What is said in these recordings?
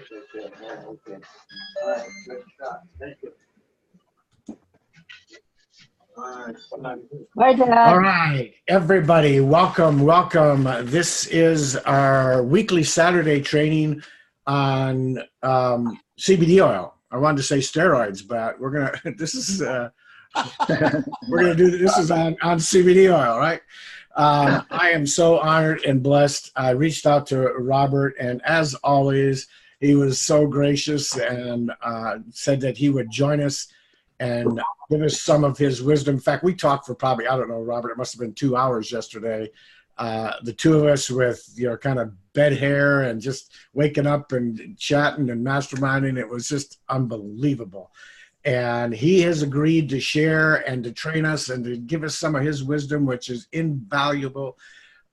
Okay. All right, good shot. Thank you. Hi, Dad. All right, everybody, welcome. This is our weekly Saturday training on CBD oil. I wanted to say steroids, but we're gonna. This is we're gonna do this is on CBD oil, right? I am so honored and blessed. I reached out to Robert, and as always, he was so gracious and said that he would join us and give us some of his wisdom. In fact, we talked for probably, I don't know, Robert, it must have been 2 hours yesterday. The two of us with, kind of bed hair and just waking up and chatting and masterminding. It was just unbelievable. And he has agreed to share and to train us and to give us some of his wisdom, which is invaluable.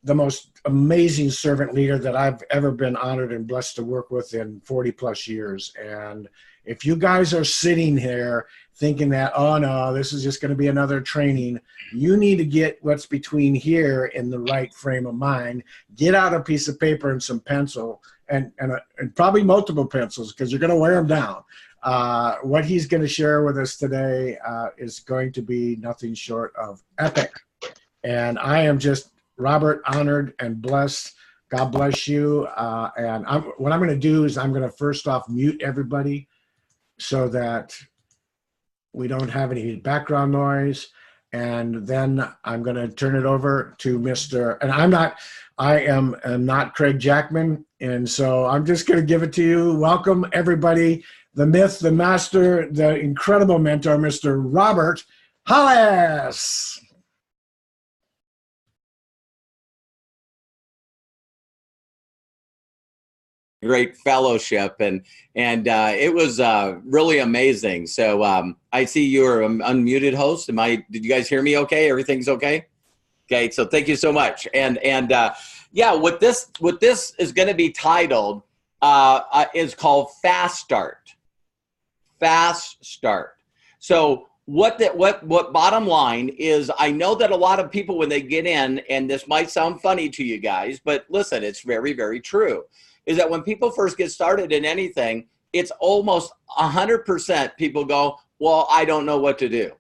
The most amazing servant leader that I've ever been honored and blessed to work with in 40 plus years. And if you guys are sitting here thinking that, oh no, this is just going to be another training, you need to get what's between here in the right frame of mind. Get out a piece of paper and some pencil and probably multiple pencils, because you're going to wear them down. What he's going to share with us today is going to be nothing short of epic. And I am just, Robert, honored and blessed. God bless you. And what I'm going to do is I'm going to first off mute everybody so that we don't have any background noise. And then I'm going to turn it over to Mr. And I am not Craig Jackman. And so I'm just going to give it to you. Welcome, everybody. The myth, the master, the incredible mentor, Mr. Robert Hollis. Great fellowship, and it was really amazing. So I see you're an unmuted host. Did you guys hear me okay? Everything's okay? Okay, so thank you so much. And yeah, what this is going to be titled is called Fast Start. Fast Start. So what bottom line is, I know that a lot of people, when they get in, and this might sound funny to you guys, but listen, it's very, very true, is that when people first get started in anything, it's almost 100% people go, well, I don't know what to do.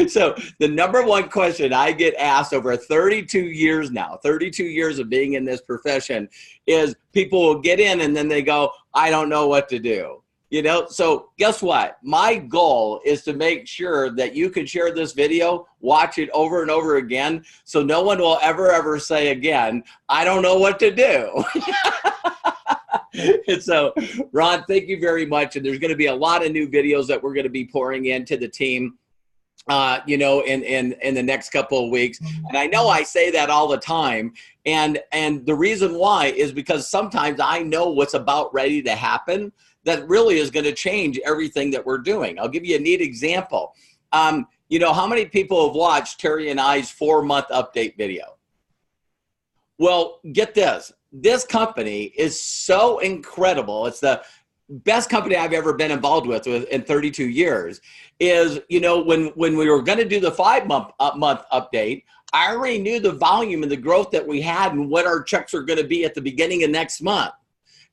So the number one question I get asked over 32 years now, 32 years of being in this profession, is people will get in and then they go, I don't know what to do. So guess what? My goal is to make sure that you can share this video, watch it over and over again, so no one will ever say again, I don't know what to do. And so, Ron, thank you very much. And there's going to be a lot of new videos that we're going to be pouring into the team, in the next couple of weeks. And I know I say that all the time. And the reason why is because sometimes I know what's about ready to happen that really is going to change everything that we're doing. I'll give you a neat example. How many people have watched Terry and I's 4-month update video? Well, get this. This company is so incredible. It's the best company I've ever been involved with in 32 years. Is, when we were going to do the 5-month update, I already knew the volume and the growth that we had and what our checks are going to be at the beginning of next month.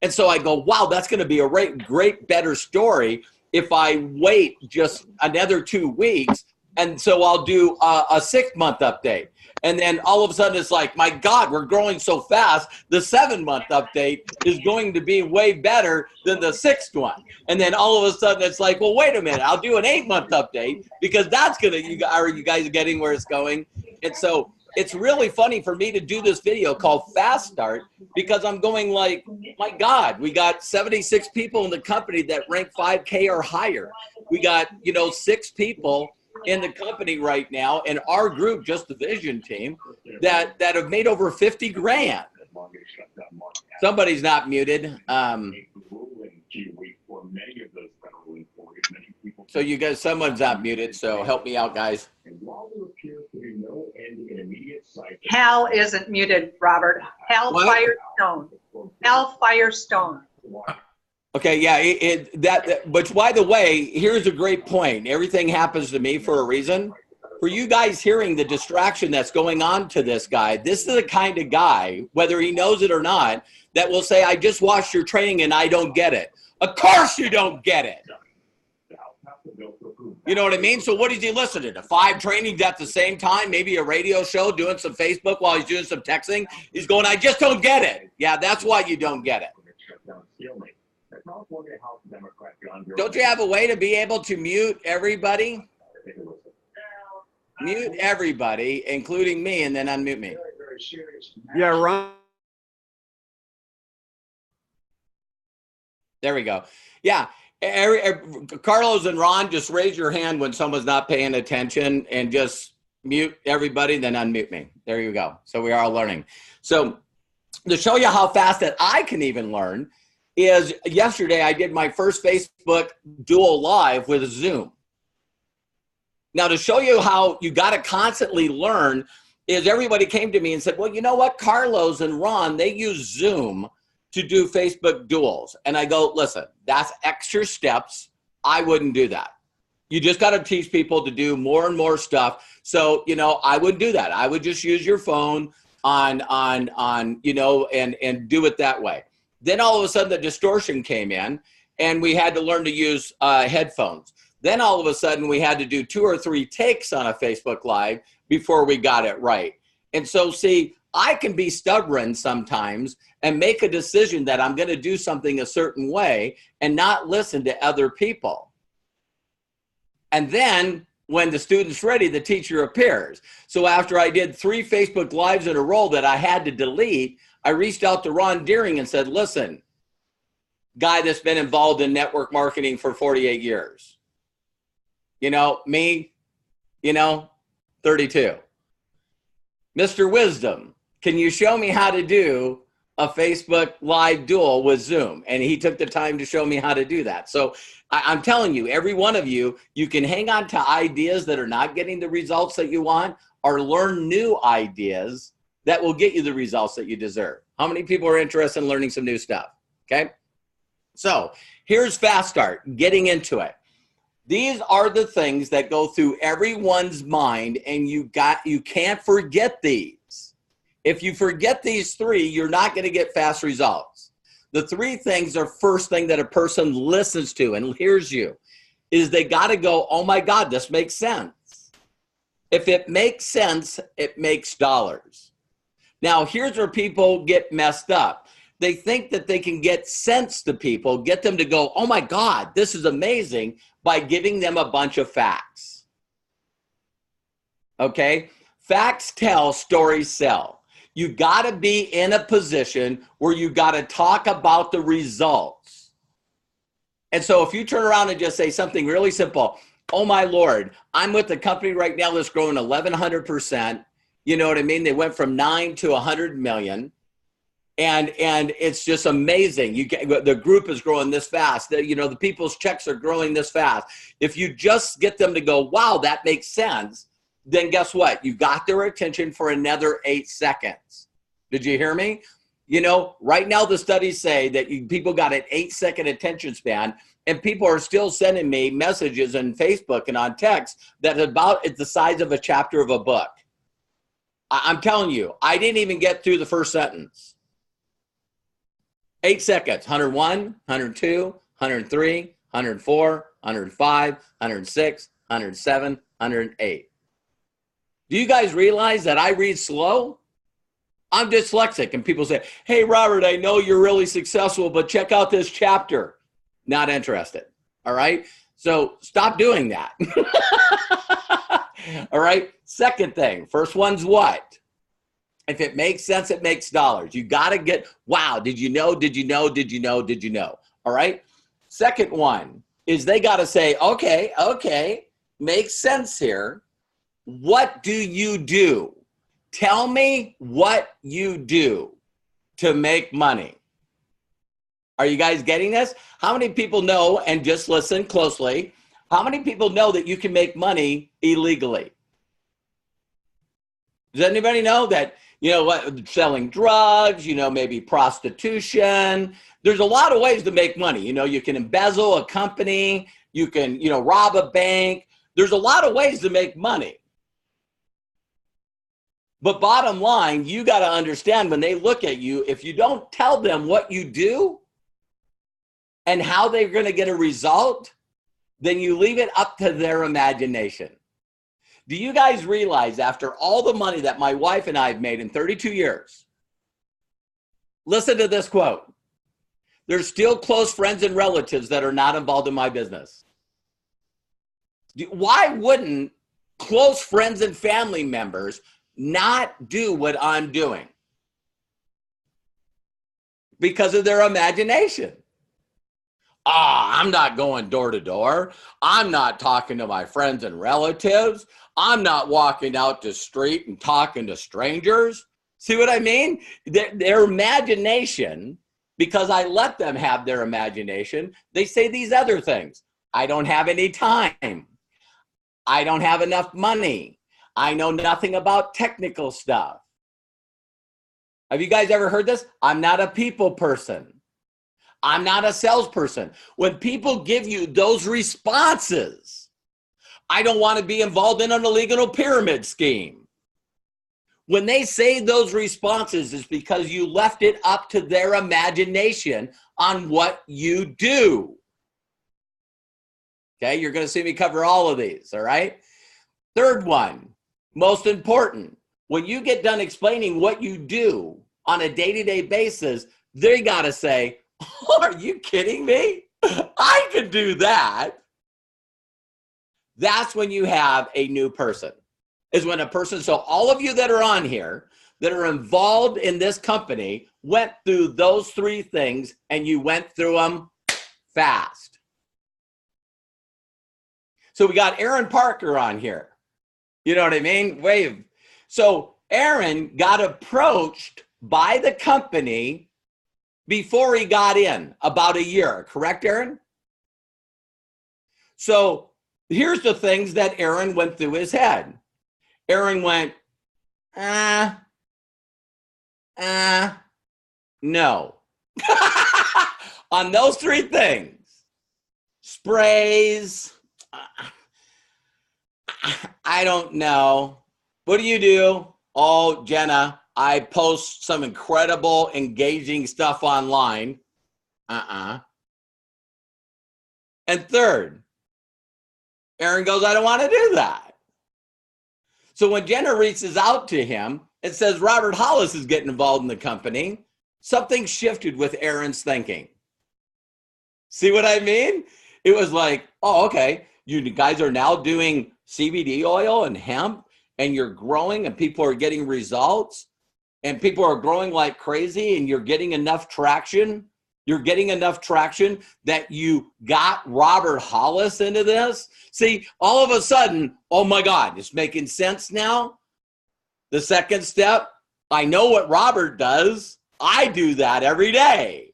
And so I go, wow, that's going to be a great, better story if I wait just another 2 weeks. And so I'll do a 6-month update. And then all of a sudden it's like, my God, we're growing so fast. The 7-month update is going to be way better than the 6th one. And then all of a sudden it's like, well, wait a minute, I'll do an 8-month update because that's going to, are you guys getting where it's going? And so it's really funny for me to do this video called Fast Start, because I'm going like, my God, we got 76 people in the company that rank 5K or higher. We got, 6 people in the company right now in our group, just the vision team, that have made over 50 grand. Somebody's not muted. So you guys, someone's not muted, so help me out, guys. Hal isn't muted, Robert. Hal Firestone. Hal Firestone. Okay, yeah, but by the way, here's a great point. Everything happens to me for a reason. for you guys hearing the distraction that's going on to this guy, this is the kind of guy, whether he knows it or not, that will say, I just watched your training and I don't get it. Of course you don't get it. You know what I mean? So what is he listening to? 5 trainings at the same time, maybe a radio show, doing some Facebook while he's doing some texting. He's going, I just don't get it. Yeah, that's why you don't get it. Don't you have a way to be able to mute everybody? Mute everybody, including me, and then unmute me. Yeah, Ron. There we go. Yeah. Carlos and Ron, just raise your hand when someone's not paying attention and just mute everybody, then unmute me. There you go. So we are all learning. So to show you how fast that I can even learn is yesterday I did my first Facebook dual live with Zoom. Now to show you how you got to constantly learn is everybody came to me and said, well, you know what, Carlos and Ron, they use Zoom to do Facebook duels. And I go, listen, that's extra steps. I wouldn't do that. You just got to teach people to do more and more stuff. So, you know, I wouldn't do that. I would just use your phone on you know, and do it that way. Then all of a sudden the distortion came in and we had to learn to use headphones. Then all of a sudden we had to do 2 or 3 takes on a Facebook Live before we got it right. And so see, I can be stubborn sometimes and make a decision that I'm going to do something a certain way and not listen to other people. And then when the student's ready, the teacher appears. So after I did 3 Facebook Lives in a row that I had to delete, I reached out to Ron Deering and said, listen, guy that's been involved in network marketing for 48 years. You know, me, you know, 32. Mr. Wisdom, can you show me how to do a Facebook Live duel with Zoom? And he took the time to show me how to do that. So I'm telling you, every one of you, you can hang on to ideas that are not getting the results that you want or learn new ideas that will get you the results that you deserve. How many people are interested in learning some new stuff? Okay. So here's Fast Start, getting into it. These are the things that go through everyone's mind, and you can't forget these. If you forget these 3, you're not going to get fast results. The 3 things are first thing that a person listens to, and here's you, is they got to go, oh my God, this makes sense. If it makes sense, it makes dollars. Now, here's where people get messed up. They think that they can get sense to people, get them to go, oh my God, this is amazing, by giving them a bunch of facts. Okay? Facts tell, stories sell. You got to be in a position where you got to talk about the results. And so if you turn around and just say something really simple, oh my Lord, I'm with the company right now that's growing 1,100%. You know what I mean? They went from 9 to 100 million. And it's just amazing. The group is growing this fast. You know, the people's checks are growing this fast. If you just get them to go, wow, that makes sense, then guess what? You got their attention for another 8 seconds. Did you hear me? You know, right now the studies say that people got an 8-second attention span, and people are still sending me messages on Facebook and on text that about it's the size of a chapter of a book. I'm telling you, I didn't even get through the first sentence. 8 seconds, 101, 102, 103, 104, 105, 106, 107, 108. Do you guys realize that I read slow? I'm dyslexic, and people say, hey, Robert, I know you're really successful, but check out this chapter. Not interested, all right? So stop doing that. All right, second thing, first one's what? If it makes sense, it makes dollars. You got to get, wow, did you know, did you know, did you know, did you know? All right. Second one is they got to say, okay, makes sense here. What do you do? Tell me what you do to make money. Are you guys getting this? How many people know, and just listen closely, how many people know that you can make money illegally? Does anybody know that, you know what, selling drugs, you know, maybe prostitution? There's a lot of ways to make money. You know, you can embezzle a company, you can, you know, rob a bank. There's a lot of ways to make money. But bottom line, you got to understand when they look at you, if you don't tell them what you do and how they're going to get a result, then you leave it up to their imagination. Do you guys realize after all the money that my wife and I have made in 32 years, listen to this quote, there's still close friends and relatives that are not involved in my business. Why wouldn't close friends and family members not do what I'm doing? Because of their imagination. I'm not going door to door. I'm not talking to my friends and relatives. I'm not walking out the street and talking to strangers. See what I mean? Their imagination, because I let them have their imagination, they say these other things. I don't have any time. I don't have enough money. I know nothing about technical stuff. Have you guys ever heard this? I'm not a people person. I'm not a salesperson. When people give you those responses, I don't want to be involved in an illegal pyramid scheme. When they say those responses, it's because you left it up to their imagination on what you do. Okay, you're going to see me cover all of these, all right? Third one, most important, when you get done explaining what you do on a day-to-day basis, they got to say, are you kidding me? I could do that. That's when you have a new person, is when a person, so all of you that are on here, that are involved in this company, went through those three things and you went through them fast. So we got Aaron Parker on here. You know what I mean? Wave. So Aaron got approached by the company before he got in, about a year. Correct, Aaron? So here's the things that Aaron went through his head. Aaron went, no. On those three things. Sprays, I don't know. What do you do? Oh, Jenna, I post some incredible, engaging stuff online. And third, Aaron goes, I don't want to do that. So when Jenna reaches out to him and says, Robert Hollis is getting involved in the company, something shifted with Aaron's thinking. See what I mean? It was like, oh, okay, you guys are now doing CBD oil and hemp, and you're growing and people are getting results, and people are growing like crazy, and you're getting enough traction. You're getting enough traction that you got Robert Hollis into this. See, all of a sudden, oh my God, it's making sense now. The second step, I know what Robert does. I do that every day.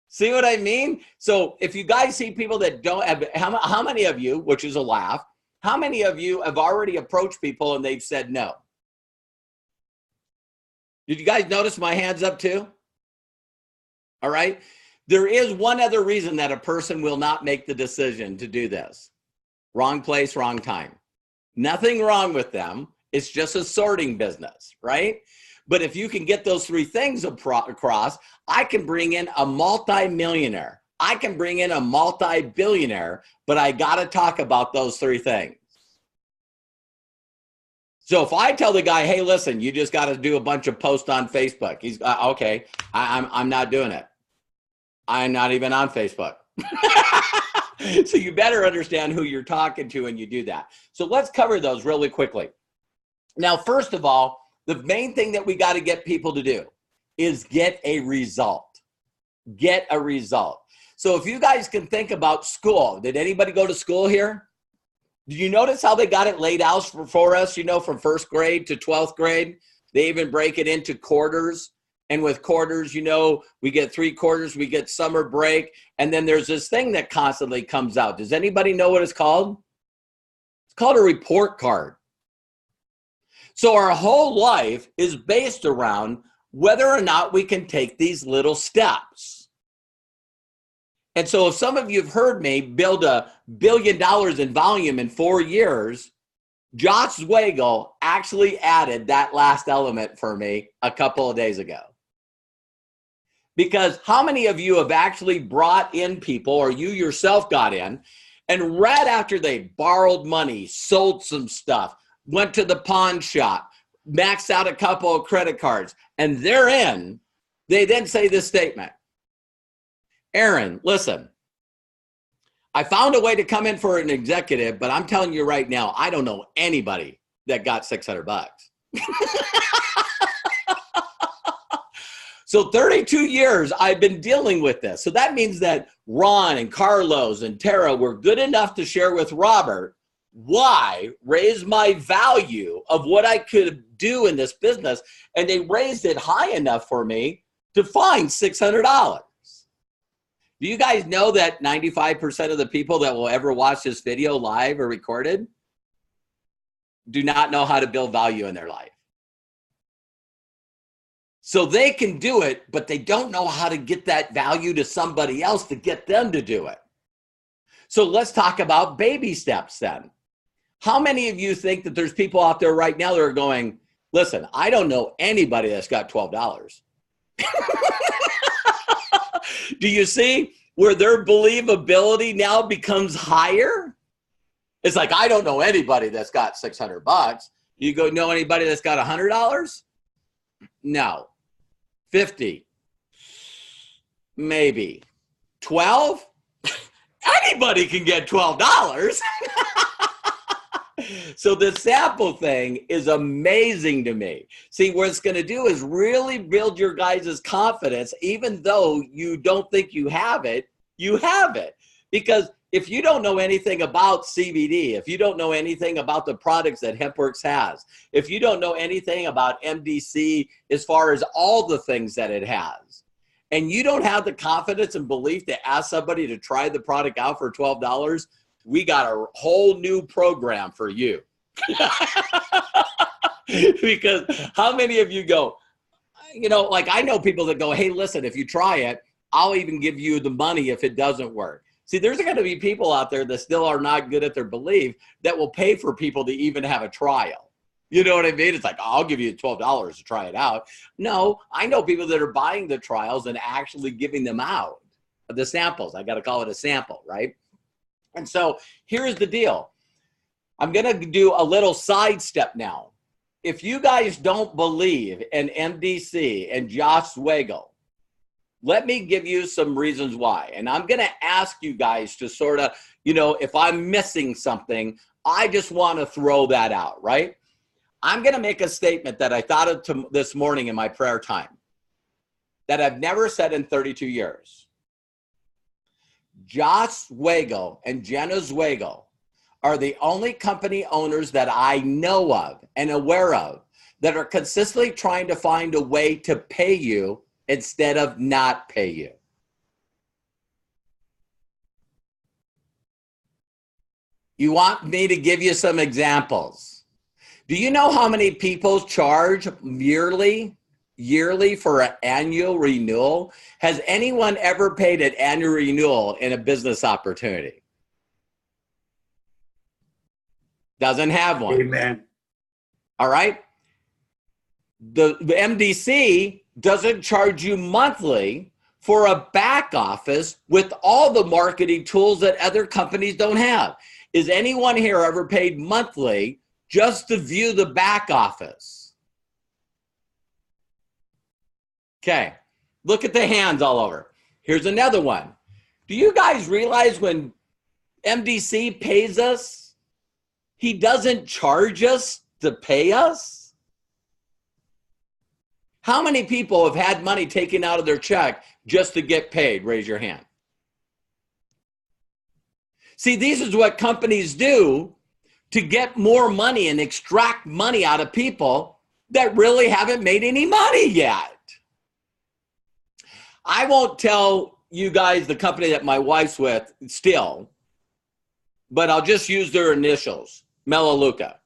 See what I mean? So if you guys see people that don't have, how many of you, which is a laugh, how many of you have already approached people and they've said no? Did you guys notice my hands up too? All right. There is one other reason that a person will not make the decision to do this. Wrong place, wrong time. Nothing wrong with them. It's just a sorting business, right? But if you can get those three things across, I can bring in a multi-millionaire. I can bring in a multi-billionaire, but I got to talk about those three things. So if I tell the guy, hey, listen, you just got to do a bunch of posts on Facebook. He's okay. I'm not doing it. I'm not even on Facebook. So you better understand who you're talking to when you do that. So let's cover those really quickly. Now, first of all, the main thing that we got to get people to do is get a result. Get a result. So if you guys can think about school, did anybody go to school here? Did you notice how they got it laid out for us, you know, from first grade to 12th grade? They even break it into quarters. And with quarters, you know, we get 3 quarters, we get summer break. And then there's this thing that constantly comes out. Does anybody know what it's called? It's called a report card. So our whole life is based around whether or not we can take these little steps. And so if some of you have heard me build $1 billion in volume in 4 years, Josh Zwagel actually added that last element for me a couple of days ago. Because how many of you have actually brought in people, or you yourself got in, and right after they borrowed money, sold some stuff, went to the pawn shop, maxed out a couple of credit cards, and they're in, they then say this statement: Aaron, listen, I found a way to come in for an executive, but I'm telling you right now, I don't know anybody that got $600. So 32 years I've been dealing with this. So that means that Ron and Carlos and Tara were good enough to share with Robert why, raise my value of what I could do in this business. And they raised it high enough for me to find $600. Do you guys know that 95% of the people that will ever watch this video live or recorded do not know how to build value in their life? So they can do it, but they don't know how to get that value to somebody else to get them to do it. So let's talk about baby steps then. How many of you think that there's people out there right now that are going, listen, I don't know anybody that's got $12. Do you see where their believability now becomes higher? It's like, I don't know anybody that's got $600. You go, know anybody that's got $100? No. 50? Maybe. 12? Anybody can get $12. So the sample thing is amazing to me. See, what it's going to do is really build your guys' confidence. Even though you don't think you have it, you have it. Because if you don't know anything about CBD, if you don't know anything about the products that HEMPWORX has, if you don't know anything about MDC as far as all the things that it has, and you don't have the confidence and belief to ask somebody to try the product out for $12, we got a whole new program for you. Because how many of you go, you know, like I know people that go, hey, listen, if you try it, I'll even give you the money if it doesn't work. See, there's going to be people out there that still are not good at their belief that will pay for people to even have a trial. You know what I mean? It's like, I'll give you $12 to try it out. No, I know people that are buying the trials and actually giving them out, the samples. I got to call it a sample, right? And so here's the deal. I'm going to do a little sidestep now. If you guys don't believe in MDC and Josh Zwagel, let me give you some reasons why. And I'm going to ask you guys to sort of, you know, if I'm missing something, I just want to throw that out, right? I'm going to make a statement that I thought of this morning in my prayer time that I've never said in 32 years. Josh Zwagel and Jenna Zwagel are the only company owners that I know of and aware of that are consistently trying to find a way to pay you instead of not pay you. You want me to give you some examples? Do you know how many people charge yearly for an annual renewal? Has anyone ever paid an annual renewal in a business opportunity? Doesn't have one. Amen. All right. The MDC doesn't charge you monthly for a back office with all the marketing tools that other companies don't have. Is anyone here ever paid monthly just to view the back office? Okay, look at the hands all over. Here's another one. Do you guys realize when MDC pays us, he doesn't charge us to pay us? How many people have had money taken out of their check just to get paid? Raise your hand. See, this is what companies do to get more money and extract money out of people that really haven't made any money yet. I won't tell you guys the company that my wife's with still, but I'll just use their initials, Melaleuca.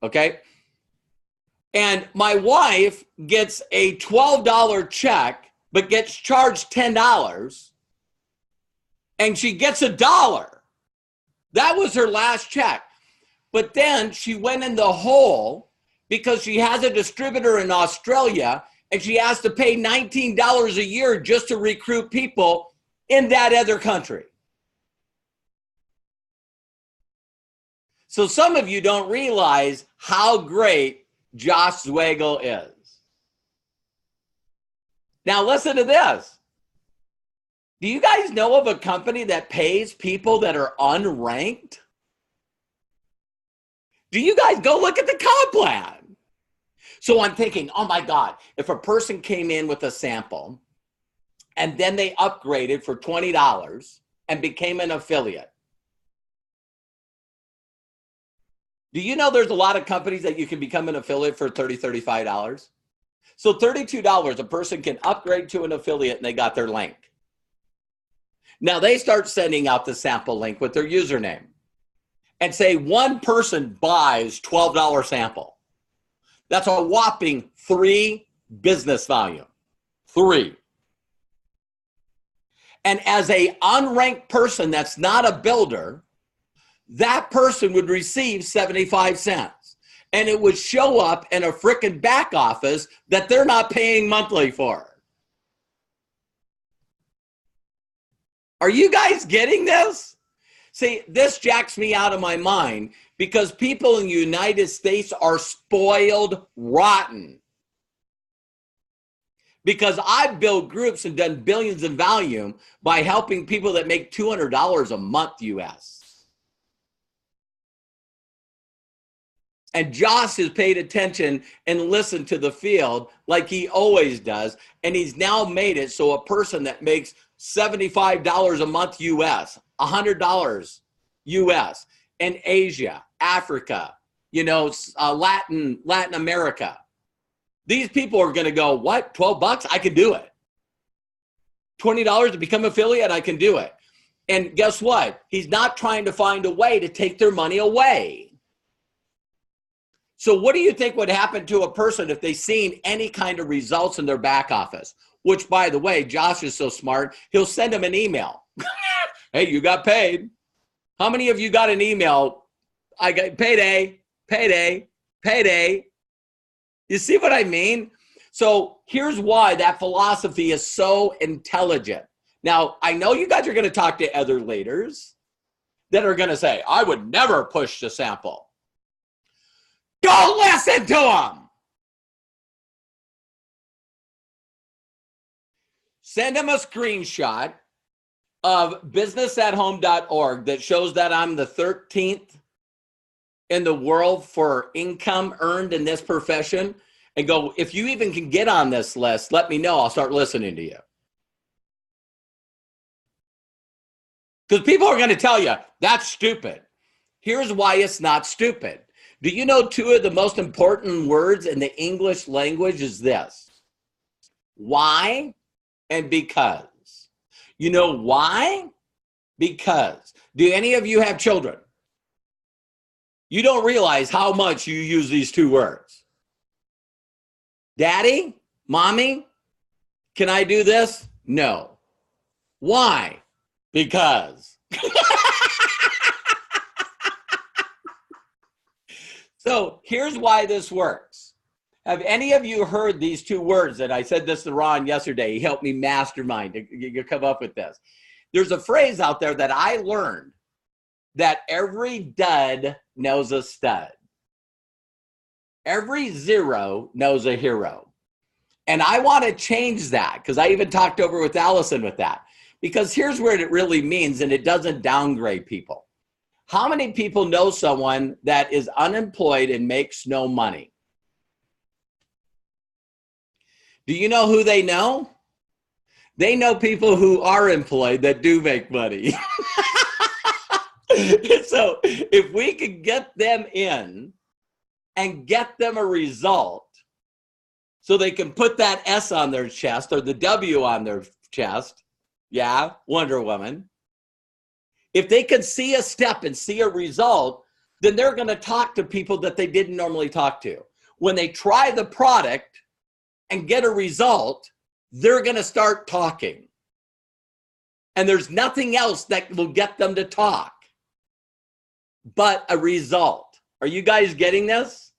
Okay? And my wife gets a $12 check, but gets charged $10, and she gets $1. That was her last check. But then she went in the hole because she has a distributor in Australia and she has to pay $19 a year just to recruit people in that other country. So some of you don't realize how great Josh Zwagel is. Now listen to this. Do you guys know of a company that pays people that are unranked? Do you guys go look at the comp plan? So I'm thinking, oh my God, if a person came in with a sample and then they upgraded for $20 and became an affiliate. Do you know there's a lot of companies that you can become an affiliate for $30, $35? So $32, a person can upgrade to an affiliate and they got their link. Now they start sending out the sample link with their username and say one person buys $12 sample. That's a whopping 3 business volume. 3. And as a unranked person that's not a builder, that person would receive 75 cents. And it would show up in a frickin' back office that they're not paying monthly for. Are you guys getting this? See, this jacks me out of my mind because people in the United States are spoiled rotten. Because I've built groups and done billions in volume by helping people that make $200 a month US. And Josh has paid attention and listened to the field like he always does. And he's now made it so a person that makes $75 a month US, $100 US, in Asia, Africa, Latin America. These people are going to go, what, 12 bucks? I can do it. $20 to become affiliate, I can do it. And guess what? He's not trying to find a way to take their money away. So what do you think would happen to a person if they seen any kind of results in their back office? Which, by the way, Josh is so smart, he'll send them an email. Hey, you got paid. How many of you got an email? I got payday, payday, payday. You see what I mean? So here's why that philosophy is so intelligent. Now, I know you guys are going to talk to other leaders that are going to say, I would never push the sample. Don't listen to them. Send them a screenshot of businessathome.org that shows that I'm the 13th in the world for income earned in this profession and go, if you even can get on this list, let me know. I'll start listening to you. Because people are going to tell you, that's stupid. Here's why it's not stupid. Do you know 2 of the most important words in the English language is this? Why and because. You know why? Because. Do any of you have children? You don't realize how much you use these 2 words. Daddy, mommy, can I do this? No. Why? Because. So here's why this works. Have any of you heard these 2 words that I said this to Ron yesterday? He helped me mastermind to come up with this. There's a phrase out there that I learned that every dud knows a stud. Every zero knows a hero. And I want to change that because I even talked over with Allison with that. Because here's what it really means, and it doesn't downgrade people. How many people know someone that is unemployed and makes no money? Do you know who they know? They know people who are employed that do make money. So if we could get them in and get them a result so they can put that S on their chest or the W on their chest, yeah, Wonder Woman. If they could see a step and see a result, then they're going to talk to people that they didn't normally talk to. When they try the product and get a result, they're going to start talking. And there's nothing else that will get them to talk but a result. Are you guys getting this?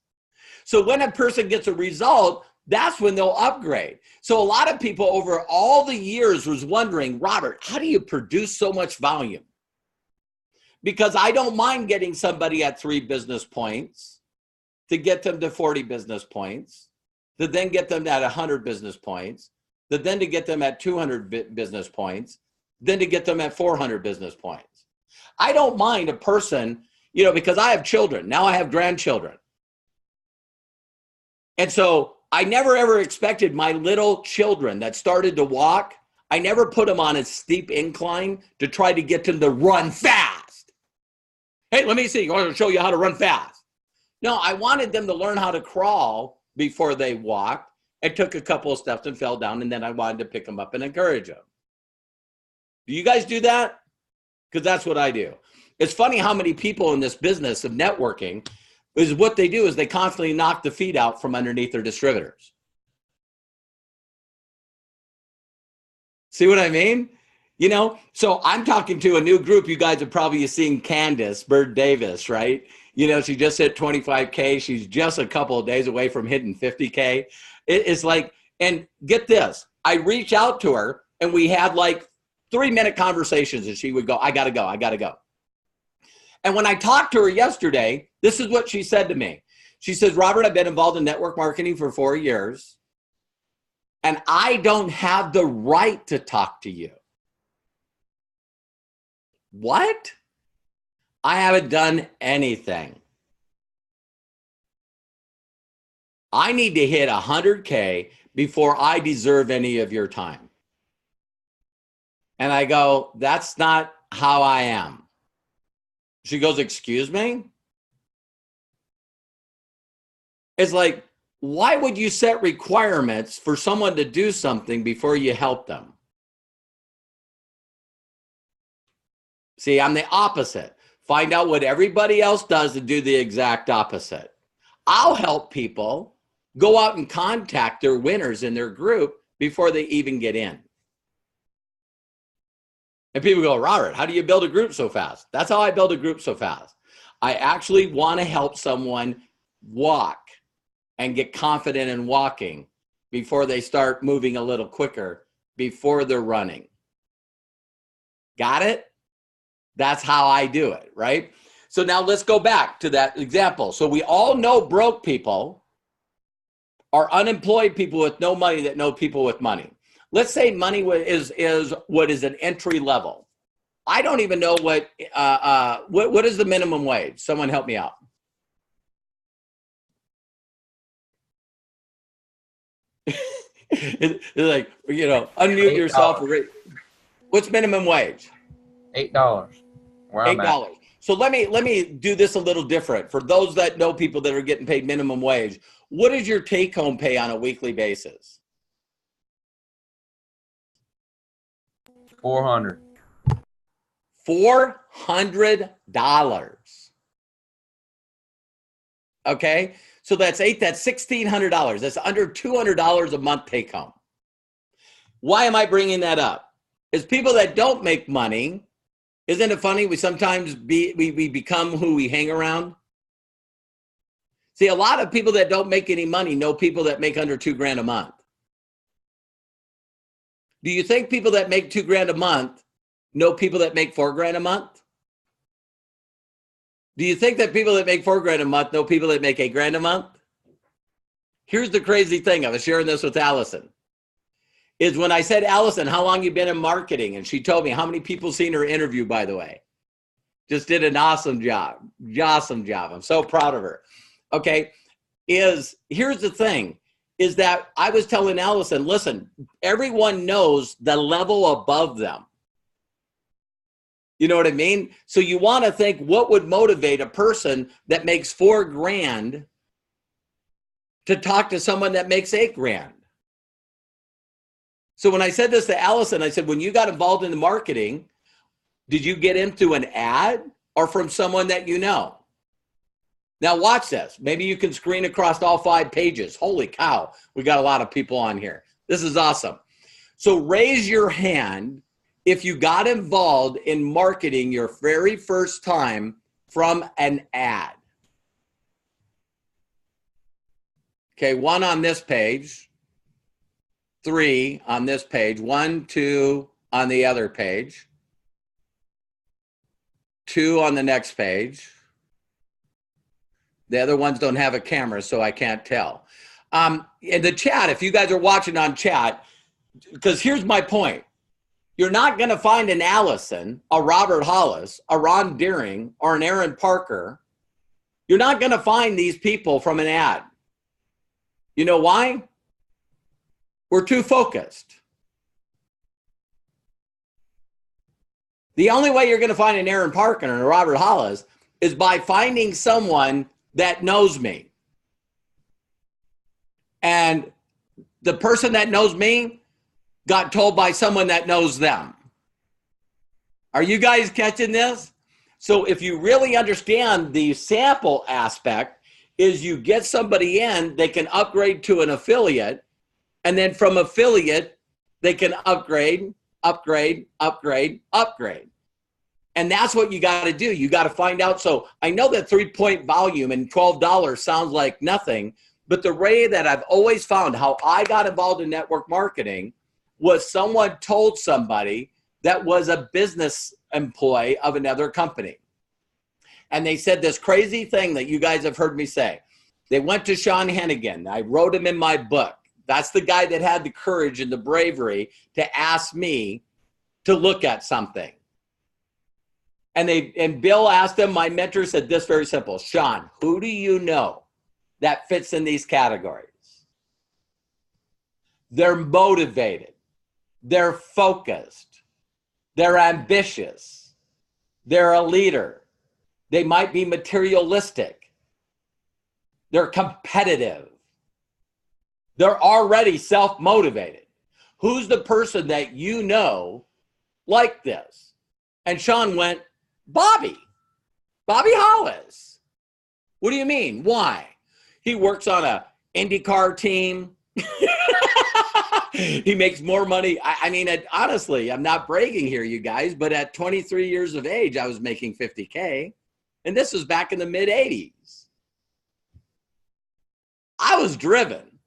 So when a person gets a result, that's when they'll upgrade. So a lot of people over all the years was wondering, Robert, how do you produce so much volume? Because I don't mind getting somebody at 3 business points to get them to 40 business points, to then get them at 100 business points, to then to get them at 200 business points, then to get them at 400 business points. I don't mind a person, you know, because I have children. Now I have grandchildren. And so I never ever expected my little children that started to walk, I never put them on a steep incline to try to get them to run fast. Hey, let me see. I want to show you how to run fast. No, I wanted them to learn how to crawl before they walked. It took a couple of steps and fell down, and then I wanted to pick them up and encourage them. Do you guys do that? Because that's what I do. It's funny how many people in this business of networking is what they do is they constantly knock the feet out from underneath their distributors. See what I mean? You know, so I'm talking to a new group. You guys have probably seen Candace Bird Davis, right? You know, she just hit 25K. She's just a couple of days away from hitting 50K. It's like, and get this, I reach out to her and we had like 3-minute conversations and she would go, I gotta go, I gotta go. And when I talked to her yesterday, this is what she said to me. She says, Robert, I've been involved in network marketing for 4 years, and I don't have the right to talk to you. What? I haven't done anything. I need to hit 100K before I deserve any of your time. And I go, that's not how I am. She goes, excuse me? It's like, why would you set requirements for someone to do something before you help them? See, I'm the opposite. Find out what everybody else does and do the exact opposite. I'll help people go out and contact their winners in their group before they even get in. And people go, Robert, how do you build a group so fast? That's how I build a group so fast. I actually want to help someone walk and get confident in walking before they start moving a little quicker, before they're running. Got it? That's how I do it, right? So now let's go back to that example. So we all know broke people are unemployed people with no money that know people with money. Let's say money is what is an entry level. I don't even know what is the minimum wage? Someone help me out. It's like, you know, unmute yourself. What's minimum wage? $8. $8. So let me do this a little different. For those that know people that are getting paid minimum wage, what is your take-home pay on a weekly basis? $400. $400. Okay, so that's $1,600. That's under $200 a month take home. Why am I bringing that up? Is people that don't make money, isn't it funny? We sometimes we become who we hang around. See, a lot of people that don't make any money know people that make under $2,000 a month. Do you think people that make $2,000 a month know people that make $4,000 a month? Do you think that people that make $4,000 a month know people that make $8,000 a month? Here's the crazy thing. I was sharing this with Allison. Is when I said, Allison, how long you been in marketing? And she told me how many people seen her interview, by the way. Just did an awesome job. Awesome job. I'm so proud of her. Okay. Here's the thing. Is that I was telling Allison, listen, everyone knows the level above them. You know what I mean? So you want to think what would motivate a person that makes $4,000 to talk to someone that makes $8,000. So when I said this to Allison, I said, when you got involved in the marketing, did you get into an ad or from someone that you know? Now watch this. Maybe you can screen across all 5 pages. Holy cow, we got a lot of people on here. This is awesome. So raise your hand if you got involved in marketing your very first time from an ad. Okay, 1 on this page, 3 on this page, 1, 2 on the other page, 2 on the next page. The other ones don't have a camera, so I can't tell. In the chat, if you guys are watching on chat, because here's my point. You're not going to find an Allison, a Robert Hollis, a Ron Deering, or an Aaron Parker. You're not going to find these people from an ad. You know why? We're too focused. The only way you're going to find an Aaron Parker and a Robert Hollis is by finding someone that knows me. And the person that knows me got told by someone that knows them. Are you guys catching this? So if you really understand the sample aspect, is you get somebody in, they can upgrade to an affiliate, and then from affiliate, they can upgrade, upgrade, upgrade, upgrade. And that's what you got to do. You got to find out. So I know that 3-point volume and $12 sounds like nothing, but the way that I've always found how I got involved in network marketing was someone told somebody that was a business employee of another company. And they said this crazy thing that you guys have heard me say. They went to Sean Hennigan. I wrote him in my book. That's the guy that had the courage and the bravery to ask me to look at something. And Bill asked him, my mentor said this very simple, Sean, who do you know that fits in these categories? They're motivated. They're focused. They're ambitious. They're a leader. They might be materialistic. They're competitive. They're already self-motivated. Who's the person that you know like this? And Sean went, Bobby Hollis. What do you mean? Why? He works on a IndyCar team. He makes more money. I mean, honestly, I'm not bragging here, you guys, but at 23 years of age, I was making $50K. And this was back in the mid 80s. I was driven.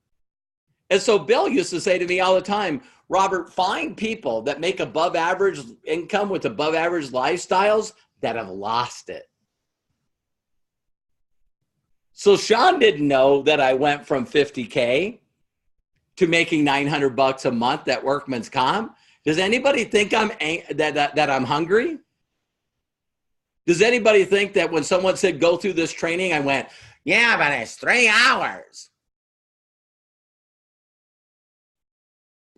And so Bill used to say to me all the time, Robert, find people that make above average income with above average lifestyles that have lost it. So Sean didn't know that I went from 50K to making $900 a month at Workman's Comp. Does anybody think that I'm hungry? Does anybody think that when someone said go through this training, I went, yeah, but it's 3 hours.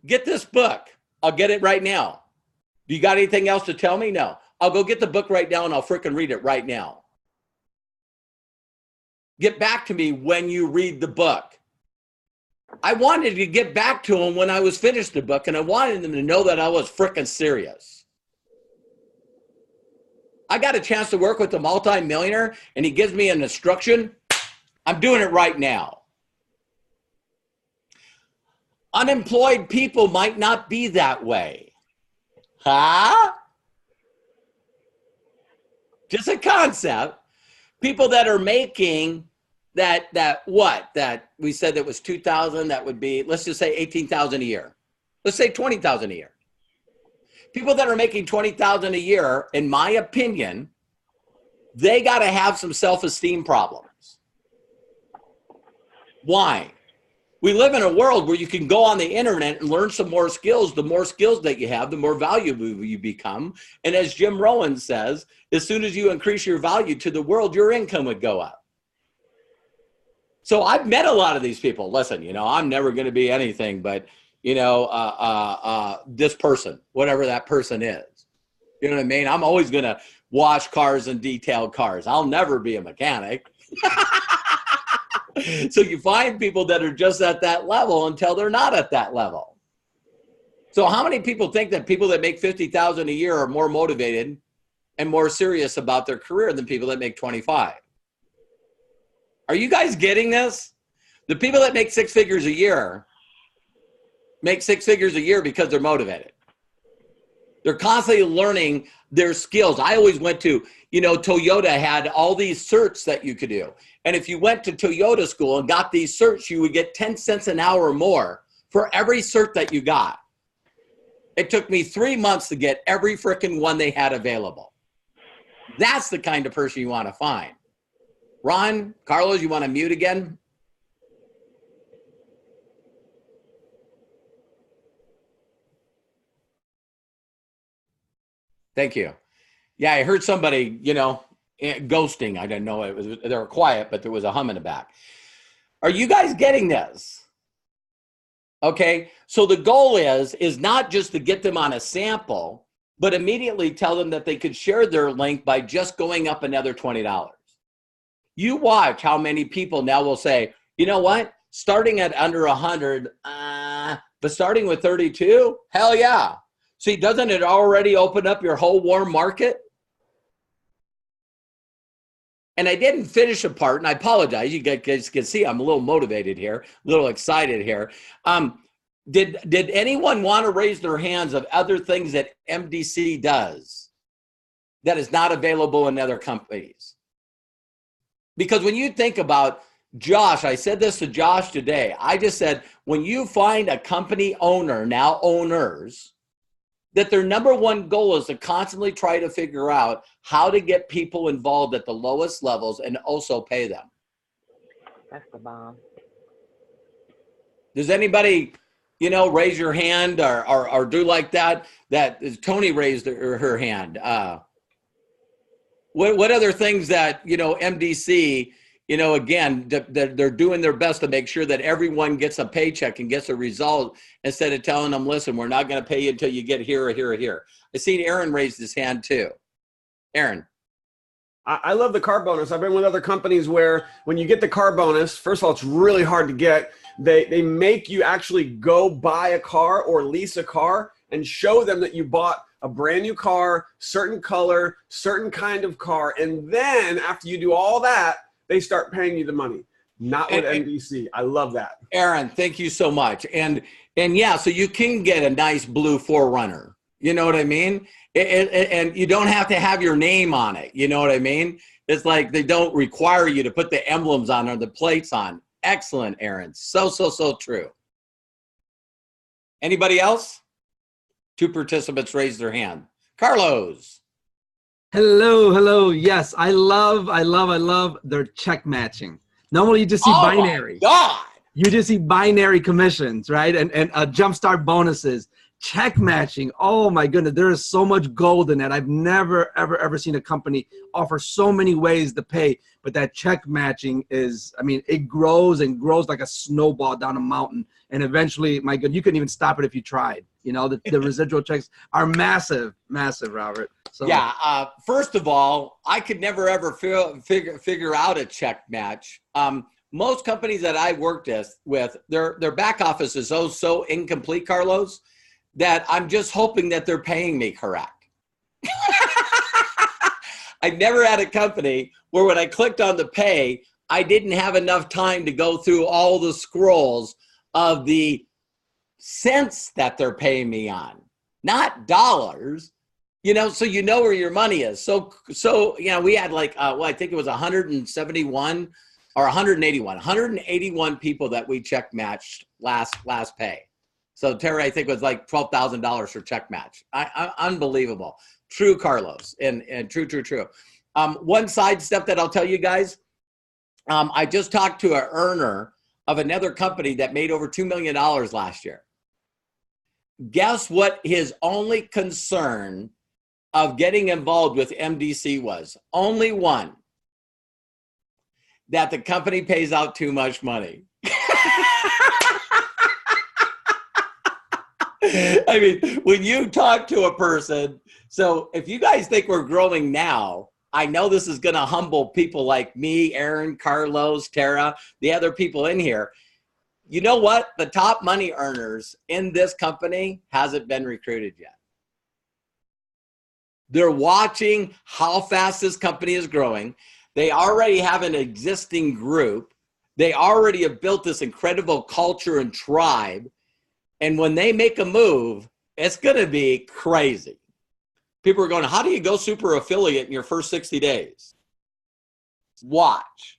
Get this book. I'll get it right now. Do you got anything else to tell me? No. I'll go get the book right now and I'll frickin' read it right now. Get back to me when you read the book. I wanted to get back to him when I was finished the book, and I wanted them to know that I was frickin' serious. I got a chance to work with a multi-millionaire and he gives me an instruction. I'm doing it right now. Unemployed people might not be that way. Huh? Just a concept. People that are making that we said that was 2,000, that would be, let's just say 18,000 a year. Let's say 20,000 a year. People that are making 20,000 a year, in my opinion, they got to have some self-esteem problems. Why? We live in a world where you can go on the internet and learn some more skills. The more skills that you have, the more valuable you become. And as Jim Rohn says, as soon as you increase your value to the world, your income would go up. So I've met a lot of these people. Listen, you know, I'm never going to be anything but, you know, this person, whatever that person is. You know what I mean? I'm always going to wash cars and detail cars. I'll never be a mechanic. So you find people that are just at that level until they're not at that level. So how many people think that people that make 50,000 a year are more motivated and more serious about their career than people that make 25? Are you guys getting this? The people that make 6 figures a year make 6 figures a year because they're motivated. They're constantly learning their skills. I always went to, you know, Toyota had all these certs that you could do. And if you went to Toyota school and got these certs, you would get 10 cents an hour more for every cert that you got. It took me 3 months to get every frickin' one they had available. That's the kind of person you want to find. Ron, Carlos, you want to mute again? Thank you. Yeah, I heard somebody, you know, ghosting. I didn't know it was, they were quiet, but there was a hum in the back. Are you guys getting this? Okay, so the goal is not just to get them on a sample, but immediately tell them that they could share their link by just going up another $20. You watch how many people now will say, you know what, starting at under 100, but starting with 32, hell yeah. See, doesn't it already open up your whole warm market? And I didn't finish a part, and I apologize. You guys can see I'm a little motivated here, a little excited here. Did anyone want to raise their hands of other things that MDC does that is not available in other companies? Because when you think about Josh, I said this to Josh today. I just said, when you find a company owner, now owners, that their number one goal is to constantly try to figure out how to get people involved at the lowest levels and also pay them. That's the bomb. Does anybody, you know, raise your hand or do like that? Tony raised her hand. What other things that, you know, MDC, you know, again, they're doing their best to make sure that everyone gets a paycheck and gets a result instead of telling them, listen, we're not going to pay you until you get here or here or here. I seen Aaron raise his hand too. Aaron. I love the car bonus. I've been with other companies where when you get the car bonus, first of all, it's really hard to get. They make you actually go buy a car or lease a car and show them that you bought a brand new car, certain color, certain kind of car. And then after you do all that, they start paying you the money. Not with MDC. I love that. Aaron, thank you so much. And yeah, so you can get a nice blue 4Runner. You know what I mean? And you don't have to have your name on it. You know what I mean? It's like they don't require you to put the emblems on or the plates on. Excellent, Aaron. So true. Anybody else? 2 participants raised their hand. Carlos. Hello. Yes, I love their check matching. Normally you just see binary. My God. You just see binary commissions, right? And Jumpstart bonuses. Check matching. Oh my goodness, there is so much gold in that. I've never, ever seen a company offer so many ways to pay. But that check matching is, I mean, it grows and grows like a snowball down a mountain. And eventually, my God, you couldn't even stop it if you tried. You know, the residual checks are massive, Robert. So yeah. First of all, I could never ever figure out a check match. Most companies that I worked with, their back office is so incomplete, Carlos, that I'm just hoping that they're paying me correct. I never had a company where when I clicked on the pay, I didn't have enough time to go through all the scrolls of the cents that they're paying me on, not dollars, you know, so you know where your money is. So you know, we had like, I think it was 171 or 181 people that we check matched last pay. So Terry, I think it was like $12,000 for check match. Unbelievable. True, Carlos, and true. One side step that I'll tell you guys, I just talked to an earner of another company that made over $2 million last year. Guess what his only concern of getting involved with MDC was? Only one. That the company pays out too much money. I mean, when you talk to a person, so if you guys think we're growing now, I know this is going to humble people like me, Aaron, Carlos, Tara, the other people in here. You know what? The top money earners in this company hasn't been recruited yet. They're watching how fast this company is growing. They already have an existing group. They already have built this incredible culture and tribe. And when they make a move, it's going to be crazy. People are going, how do you go super affiliate in your first 60 days? Watch.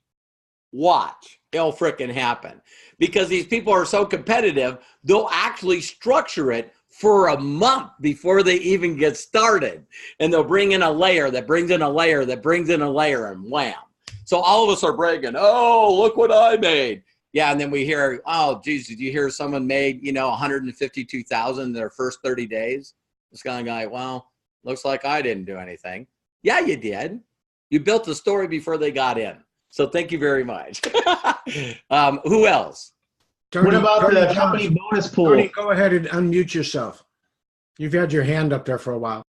It'll frickin' happen. Because these people are so competitive, they'll actually structure it for a month before they even get started. And they'll bring in a layer that brings in a layer that brings in a layer, and wham. So all of us are bragging, oh, look what I made. Yeah, and then we hear, oh, geez, did you hear someone made, you know, 152,000 in their first 30 days? It's kind of like, well, looks like I didn't do anything. Yeah, you did. You built the story before they got in. So thank you very much. Who else? Tony, What about Tony the Jones. company bonus pool? Tony, go ahead and unmute yourself. You've had your hand up there for a while.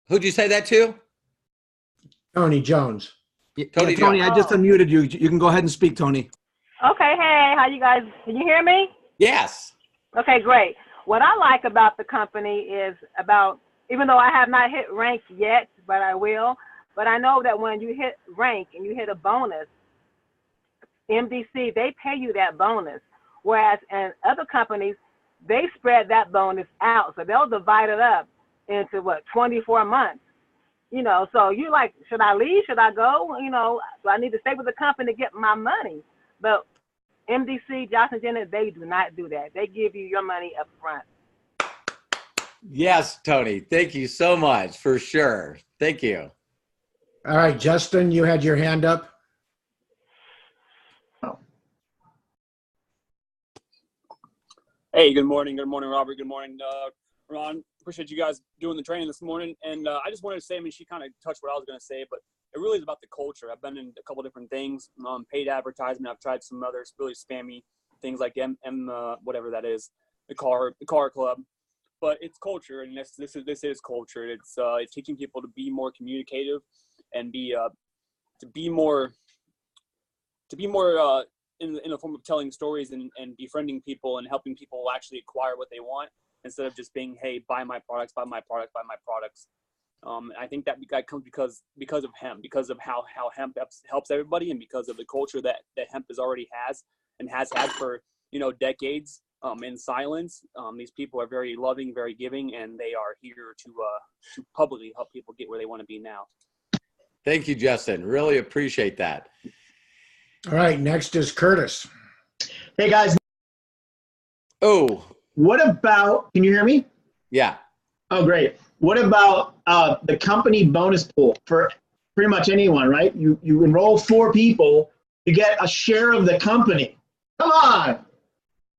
Who'd you say that to? Tony Jones. Tony Tony, Jones. I just unmuted you. You can go ahead and speak, Tony. Okay, hey, how you guys, can you hear me? Yes. Okay, great. What I like about the company is about, even though I have not hit rank yet, but I will, but I know that when you hit rank and you hit a bonus, MDC, they pay you that bonus. Whereas in other companies, they spread that bonus out. So they'll divide it up into 24 months. You know, so you like, should I leave? Should I go? You know, do I need to stay with the company to get my money? But MDC, Josh and Jenna, they do not do that. They give you your money up front. Yes, Tony. Thank you so much, for sure. Thank you. All right, Justin, you had your hand up. Hey, good morning. Good morning, Robert. Good morning, Ron. Appreciate you guys doing the training this morning. And I just wanted to say, I mean, she kind of touched what I was going to say, but it really is about the culture. I've been in a couple different things, paid advertisement. I've tried some others, really spammy things like whatever that is, the car club. But it's culture, and this is culture. It's teaching people to be more communicative and to be more in the form of telling stories and befriending people and helping people actually acquire what they want, instead of just being, hey, buy my products, buy my products, buy my products. I think that comes because of hemp, because of how hemp helps everybody, and because of the culture that hemp already has and has had for, you know, decades. In silence, these people are very loving, very giving, and they are here to publicly help people get where they want to be now. Thank you, Justin. Really appreciate that. All right, next is Curtis. Hey guys, Oh, what about, can you hear me? yeah. Oh, great. What about the company bonus pool for pretty much anyone, right? You enroll 4 people, you get a share of the company. Come on.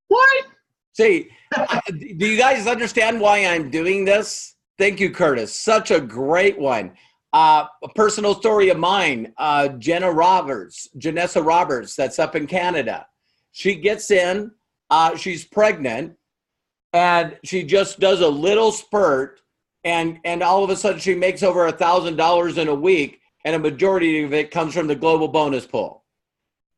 What? See, do you guys understand why I'm doing this? Thank you, Curtis. Such a great one. A personal story of mine, Janessa Roberts, that's up in Canada. She gets in, she's pregnant, and she just does a little spurt, and all of a sudden she makes over $1,000 in a week, and a majority of it comes from the global bonus pool.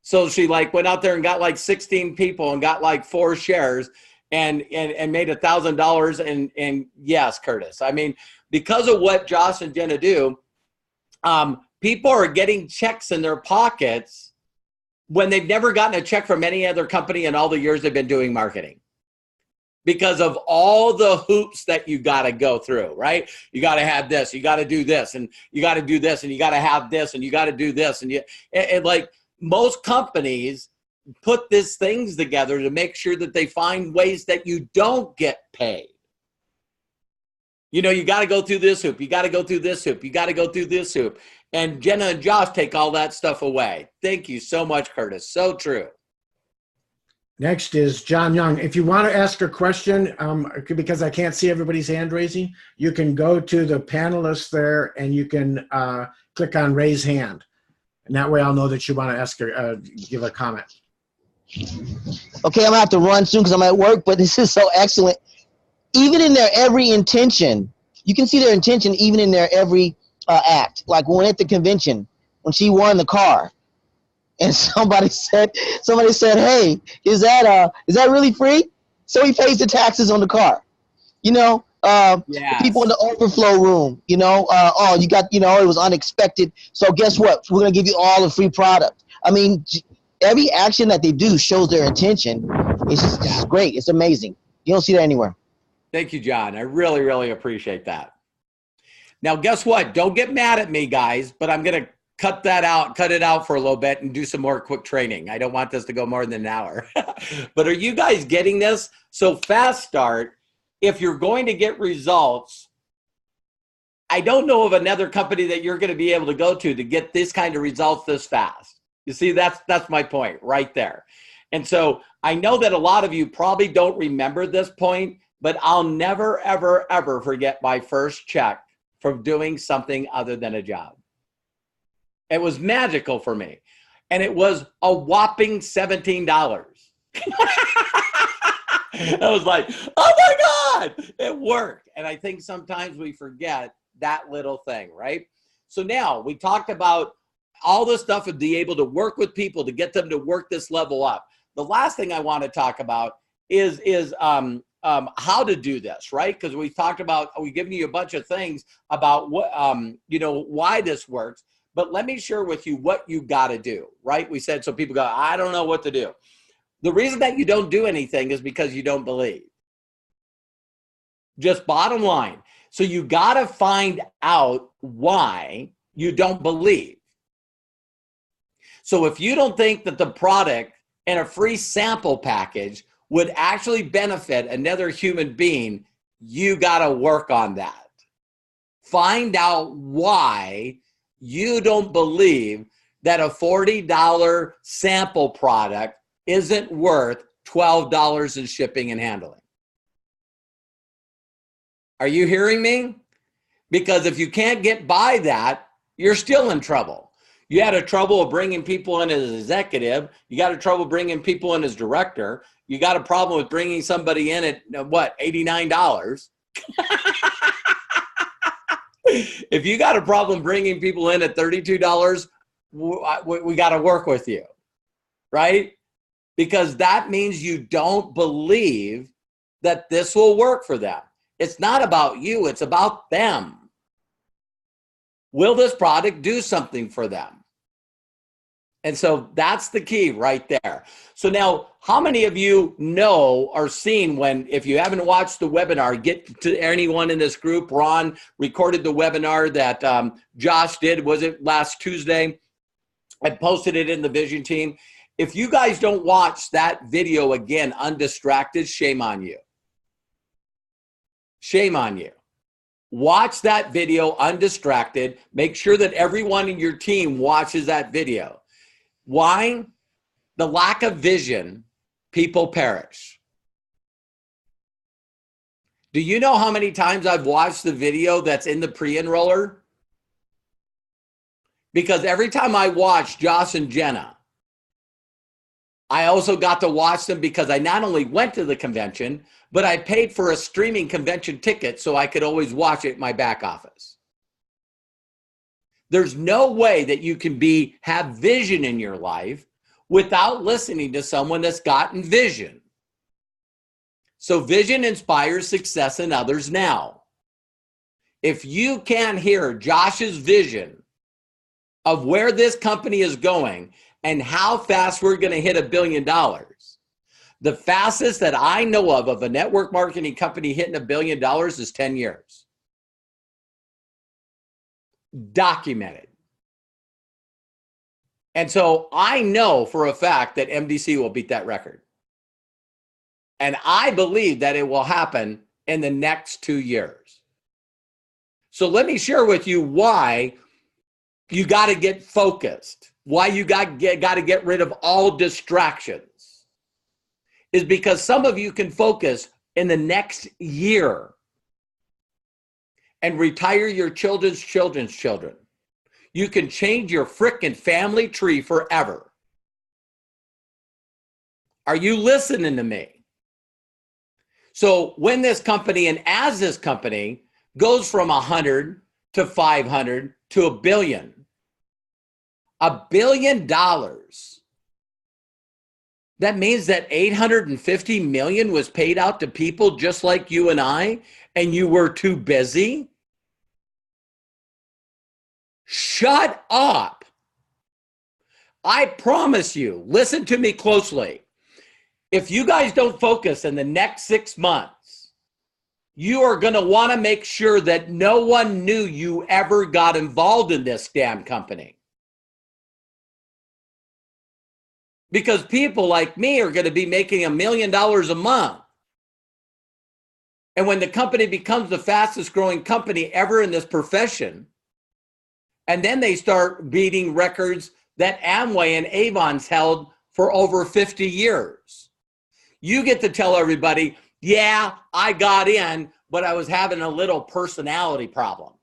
So she like went out there and got like 16 people and got like 4 shares and made $1,000. And yes, Curtis, I mean, because of what Josh and Jenna do, people are getting checks in their pockets when they've never gotten a check from any other company in all the years they've been doing marketing, because of all the hoops that you got to go through, right? You got to have this, you got to do this, and you got to do this, and you got to have this, and you got to do this. And like most companies put these things together to make sure that they find ways that you don't get paid. You know, you got to go through this hoop. You got to go through this hoop. You got to go through this hoop. And Jenna and Josh take all that stuff away. Thank you so much, Curtis. So true. Next is John Young. If you want to ask a question, because I can't see everybody's hand raising, you can go to the panelists there and you can click on raise hand. And that way I'll know that you want to ask give a comment. Okay, I'm gonna have to run soon because I'm at work, but this is so excellent. Even in their every intention, you can see their intention even in their every act. Like when at the convention, when she won the car, and somebody said, "Hey, is that really free?" So he pays the taxes on the car. You know, Yes. people in the overflow room. You know, oh, you got, you know, it was unexpected. So guess what? We're gonna give you all a free product. I mean, every action that they do shows their intention. It's just great. It's amazing. You don't see that anywhere. Thank you, John. I really, really appreciate that. Now, guess what? Don't get mad at me, guys, but I'm going to cut it out for a little bit and do some more quick training. I don't want this to go more than an hour. But are you guys getting this? So Fast Start, if you're going to get results, I don't know of another company that you're going to be able to go to get this kind of results this fast. You see, that's my point right there. And so I know that a lot of you probably don't remember this point, but I'll never, ever, ever forget my first check from doing something other than a job. It was magical for me. And it was a whopping $17. I was like, oh my God, it worked. And I think sometimes we forget that little thing, right? So now we talked about all the stuff of being able to work with people to get them to work this level up. The last thing I want to talk about is how to do this, right? Because we've given you a bunch of things about what, why this works. But let me share with you what you got to do, right? We said, so people go, I don't know what to do. The reason that you don't do anything is because you don't believe. Just bottom line. So you got to find out why you don't believe. So if you don't think that the product and a free sample package would actually benefit another human being, you got to work on that. Find out why you don't believe that a $40 sample product isn't worth $12 in shipping and handling. Are you hearing me? Because if you can't get by that, you're still in trouble. You had a trouble of bringing people in as executive. You got a trouble bringing people in as director. You got a problem with bringing somebody in at what, $89? If you got a problem bringing people in at $32, we got to work with you, right? Because that means you don't believe that this will work for them. It's not about you, it's about them. Will this product do something for them? And so that's the key right there. So now, how many of you know or seen if you haven't watched the webinar, get to anyone in this group. Ron recorded the webinar that Josh did, was it last Tuesday? I posted it in the Vision team. If you guys don't watch that video again, undistracted, shame on you. Shame on you. Watch that video undistracted. Make sure that everyone in your team watches that video. Why? The lack of vision, people perish. Do you know how many times I've watched the video that's in the pre-enroller? Because every time I watch Josh and Jenna, I also got to watch them because I not only went to the convention, but I paid for a streaming convention ticket so I could always watch it in my back office. There's no way that you can have vision in your life without listening to someone that's gotten vision. So vision inspires success in others now. If you can't hear Josh's vision of where this company is going and how fast we're going to hit $1 billion, the fastest that I know of a network marketing company hitting $1 billion is 10 years. Documented. And so I know for a fact that MDC will beat that record. And I believe that it will happen in the next 2 years. So let me share with you why you got to get focused, why you got to get rid of all distractions, is because some of you can focus in the next year and retire your children's children. You can change your frickin' family tree forever. Are you listening to me? So when this company, and as this company goes from 100 to 500 to $1 billion, $1 billion, that means that 850 million was paid out to people just like you and I, and you were too busy? Shut up. I promise you, listen to me closely. If you guys don't focus in the next 6 months you are going to want to make sure that no one knew you ever got involved in this damn company. Because people like me are going to be making $1 million a month. And when the company becomes the fastest growing company ever in this profession, and then they start beating records that Amway and Avon's held for over 50 years, you get to tell everybody, yeah, I got in, but I was having a little personality problems.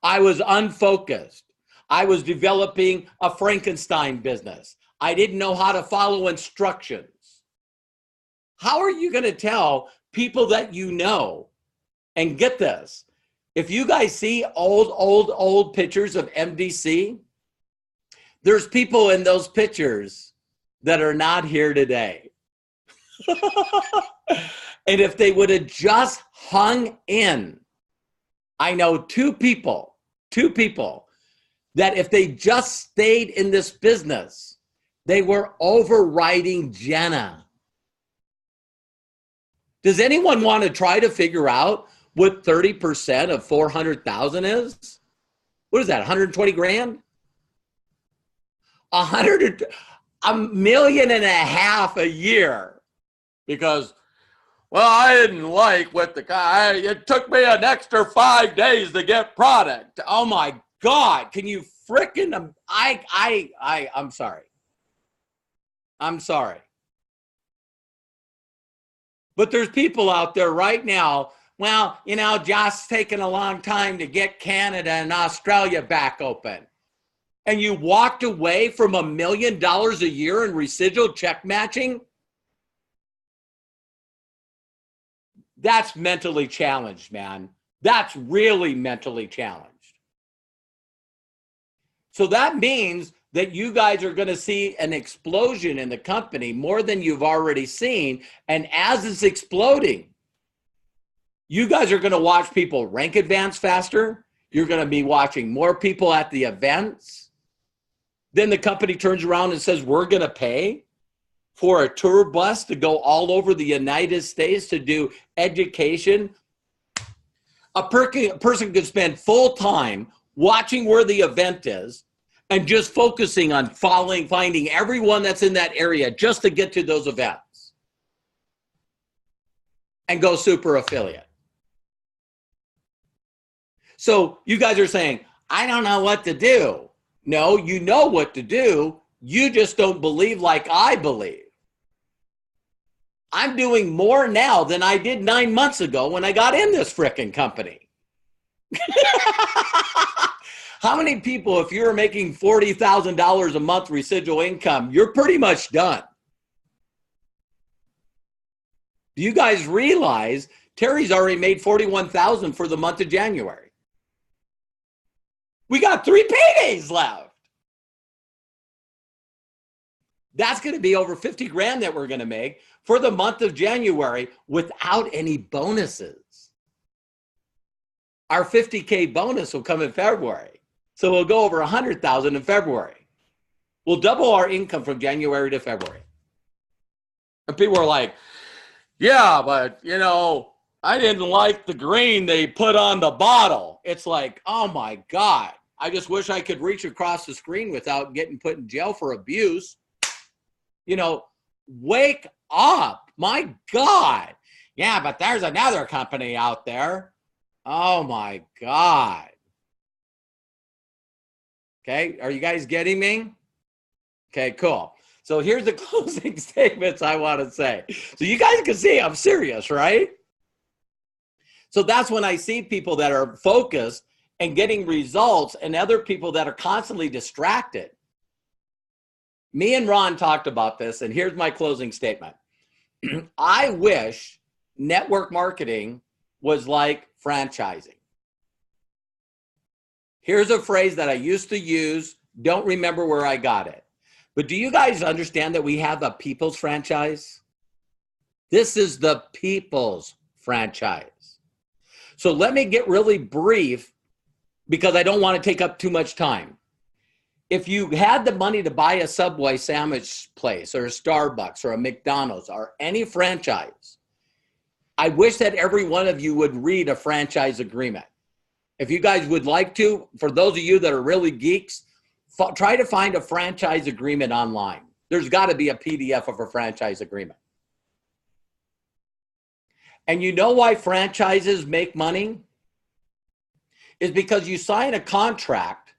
I was unfocused. I was developing a Frankenstein business. I didn't know how to follow instructions. How are you going to tell people that you know? And get this, if you guys see old pictures of MDC, there's people in those pictures that are not here today. And if they would have just hung in, I know two people that if they just stayed in this business, they were overriding Jenna. Does anyone want to try to figure out what 30% of 400,000 is? What is that, 120 grand? $1.5 million a year. Because, well, I didn't like what the guy, it took me an extra 5 days to get product. Oh my God, can you frickin', I'm sorry. I'm sorry. But there's people out there right now, well, you know, Josh's taking a long time to get Canada and Australia back open. And you walked away from $1 million a year in residual check matching? That's mentally challenged, man. That's really mentally challenged. So that means that you guys are going to see an explosion in the company more than you've already seen. And as it's exploding, you guys are going to watch people rank advance faster. You're going to be watching more people at the events. Then the company turns around and says, we're going to pay for a tour bus to go all over the United States to do education. A person could spend full time watching where the event is and just focusing on finding everyone that's in that area just to get to those events and go super affiliate. So you guys are saying, I don't know what to do. No, you know what to do. You just don't believe like I believe. I'm doing more now than I did 9 months ago when I got in this frickin' company. How many people, if you're making $40,000 a month residual income, you're pretty much done? Do you guys realize Terry's already made $41,000 for the month of January? We got 3 paydays left. That's going to be over 50 grand that we're going to make for the month of January without any bonuses. Our 50K bonus will come in February. So we'll go over 100,000 in February. We'll double our income from January to February. And people are like, yeah, but you know, I didn't like the green they put on the bottle. It's like, oh my God. I just wish I could reach across the screen without getting put in jail for abuse. You know, wake up. My God. Yeah, but there's another company out there. Oh my God. Okay, are you guys getting me? Okay, cool. So here's the closing statements I want to say. So you guys can see I'm serious, right? So that's when I see people that are focused and getting results and other people that are constantly distracted. Me and Ron talked about this, and here's my closing statement. I wish network marketing was like franchising. Here's a phrase that I used to use, don't remember where I got it. But do you guys understand that we have a people's franchise? This is the people's franchise. So let me get really brief because I don't want to take up too much time. If you had the money to buy a Subway sandwich place or a Starbucks or a McDonald's or any franchise, I wish that every one of you would read a franchise agreement. If you guys would like to, for those of you that are really geeks, try to find a franchise agreement online. There's got to be a PDF of a franchise agreement. And you know why franchises make money? Is because you sign a contract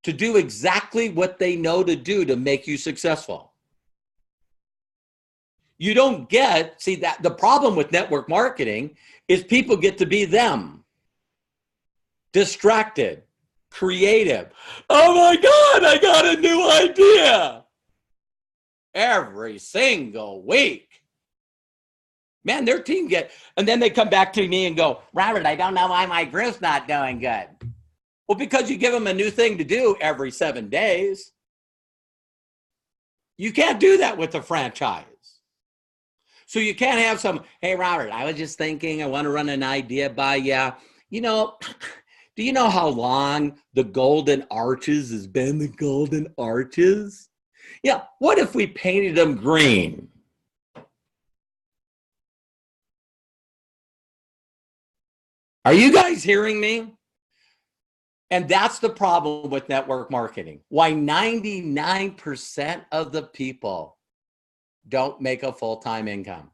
to do exactly what they know to do to make you successful. You don't get, see, that the problem with network marketing is people get to be them. Distracted, creative. Oh my God, I got a new idea. Every single week. Man, their team and then they come back to me and go, Robert, I don't know why my group's not doing good. Well, because you give them a new thing to do every 7 days. You can't do that with a franchise. So you can't have some, hey, Robert, I was just thinking, I want to run an idea by you. You know, do you know how long the Golden Arches has been the Golden Arches? Yeah, what if we painted them green? Are you guys hearing me? And that's the problem with network marketing. Why 99% of the people don't make a full-time income.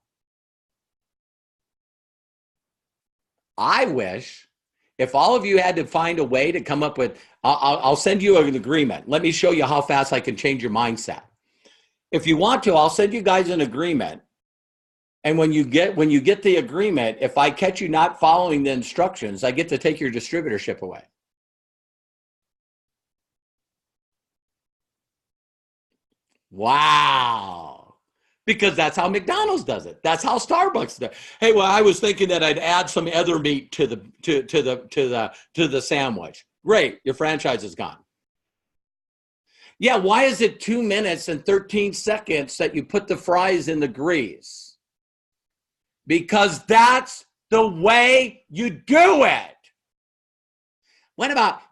I wish if all of you had to find a way to come up with, I'll send you an agreement. Let me show you how fast I can change your mindset. If you want to, I'll send you guys an agreement. And when you get the agreement, if I catch you not following the instructions, I get to take your distributorship away. Wow. Because that's how McDonald's does it. That's how Starbucks does it. Hey, well, I was thinking that I'd add some other meat to the sandwich. Great, your franchise is gone. Yeah, why is it 2 minutes and 13 seconds that you put the fries in the grease? Because that's the way you do it. What about,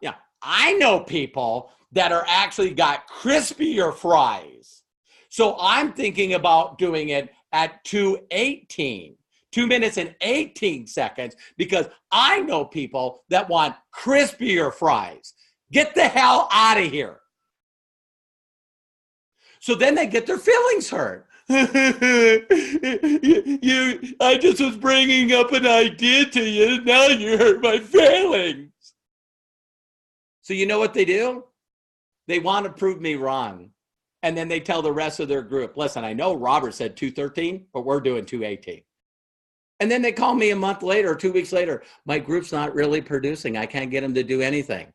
I know people that are actually got crispier fries. So I'm thinking about doing it at 2:18, 2 minutes and 18 seconds, because I know people that want crispier fries. Get the hell out of here. So then they get their feelings hurt. I just was bringing up an idea to you. Now you hurt my feelings. So you know what they do? They want to prove me wrong. And then they tell the rest of their group, listen, I know Robert said 2:13, but we're doing 2:18. And then they call me a month later, 2 weeks later. My group's not really producing. I can't get them to do anything.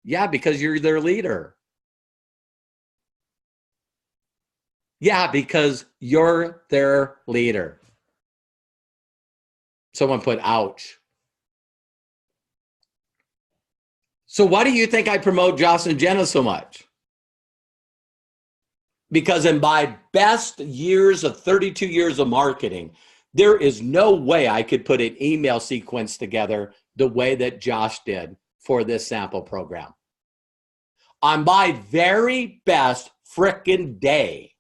Yeah, because you're their leader. Yeah, because you're their leader. Someone put, ouch. So why do you think I promote Joss and Jenna so much? Because in my best years of 32 years of marketing, there is no way I could put an email sequence together the way that Josh did for this sample program. On my very best frickin' day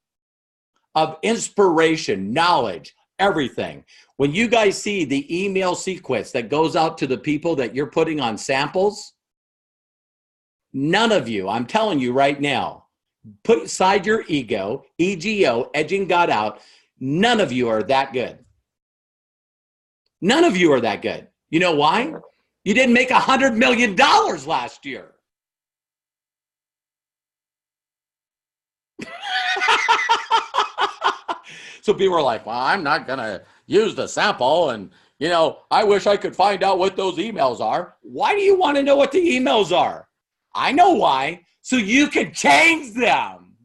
of inspiration, knowledge, everything, when you guys see the email sequence that goes out to the people that you're putting on samples, none of you, I'm telling you right now, put aside your ego, EGO, edging God out, none of you are that good. None of you are that good. You know why? You didn't make $100 million last year. So people are like, well, I'm not going to use the sample. And, you know, I wish I could find out what those emails are. Why do you want to know what the emails are? I know why. So you can change them.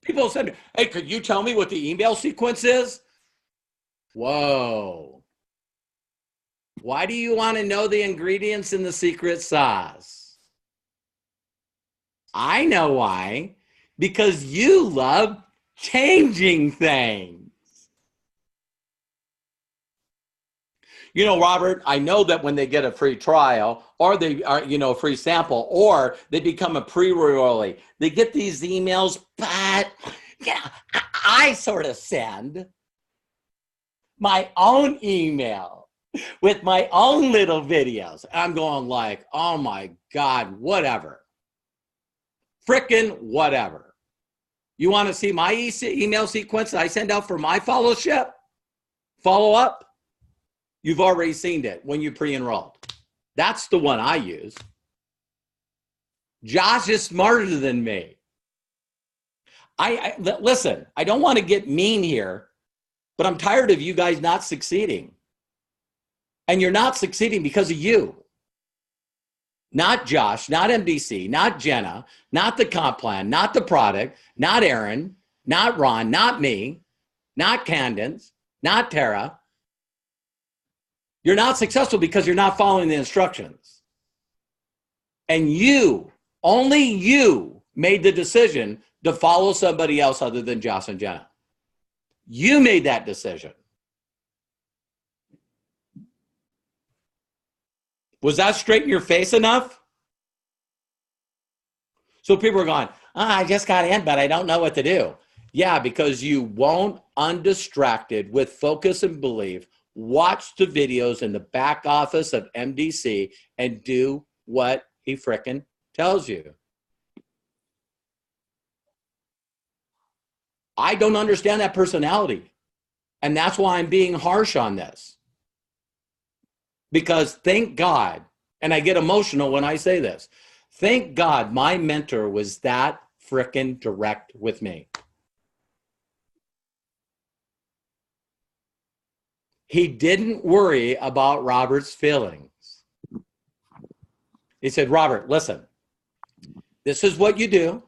People said, hey, could you tell me what the email sequence is? Whoa. Why do you want to know the ingredients in the secret sauce? I know why. Because you love changing things. You know, Robert, I know that when they get a free trial or they are, you know, a free sample or they become a pre-rollie, they get these emails, but yeah, I I sort of send my own email with my own little videos. I'm going like, oh my God, whatever. Frickin' whatever. You want to see my email sequence that I send out for my follow up? You've already seen it when you pre-enrolled. That's the one I use. Josh is smarter than me. Listen, I don't want to get mean here, but I'm tired of you guys not succeeding. And you're not succeeding because of you. Not Josh, not MDC, not Jenna, not the comp plan, not the product, not Aaron, not Ron, not me, not Candence, not Tara. You're not successful because you're not following the instructions. And you, only you, made the decision to follow somebody else other than Josh and Jenna. You made that decision. Was that straight in your face enough? So people are going, I just got in, but I don't know what to do. Yeah, because you won't, undistracted with focus and belief, watch the videos in the back office of MDC and do what he frickin' tells you. I don't understand that personality. And that's why I'm being harsh on this. Because thank God, and I get emotional when I say this, thank God my mentor was that frickin' direct with me. He didn't worry about Robert's feelings. He said, Robert, listen, this is what you do.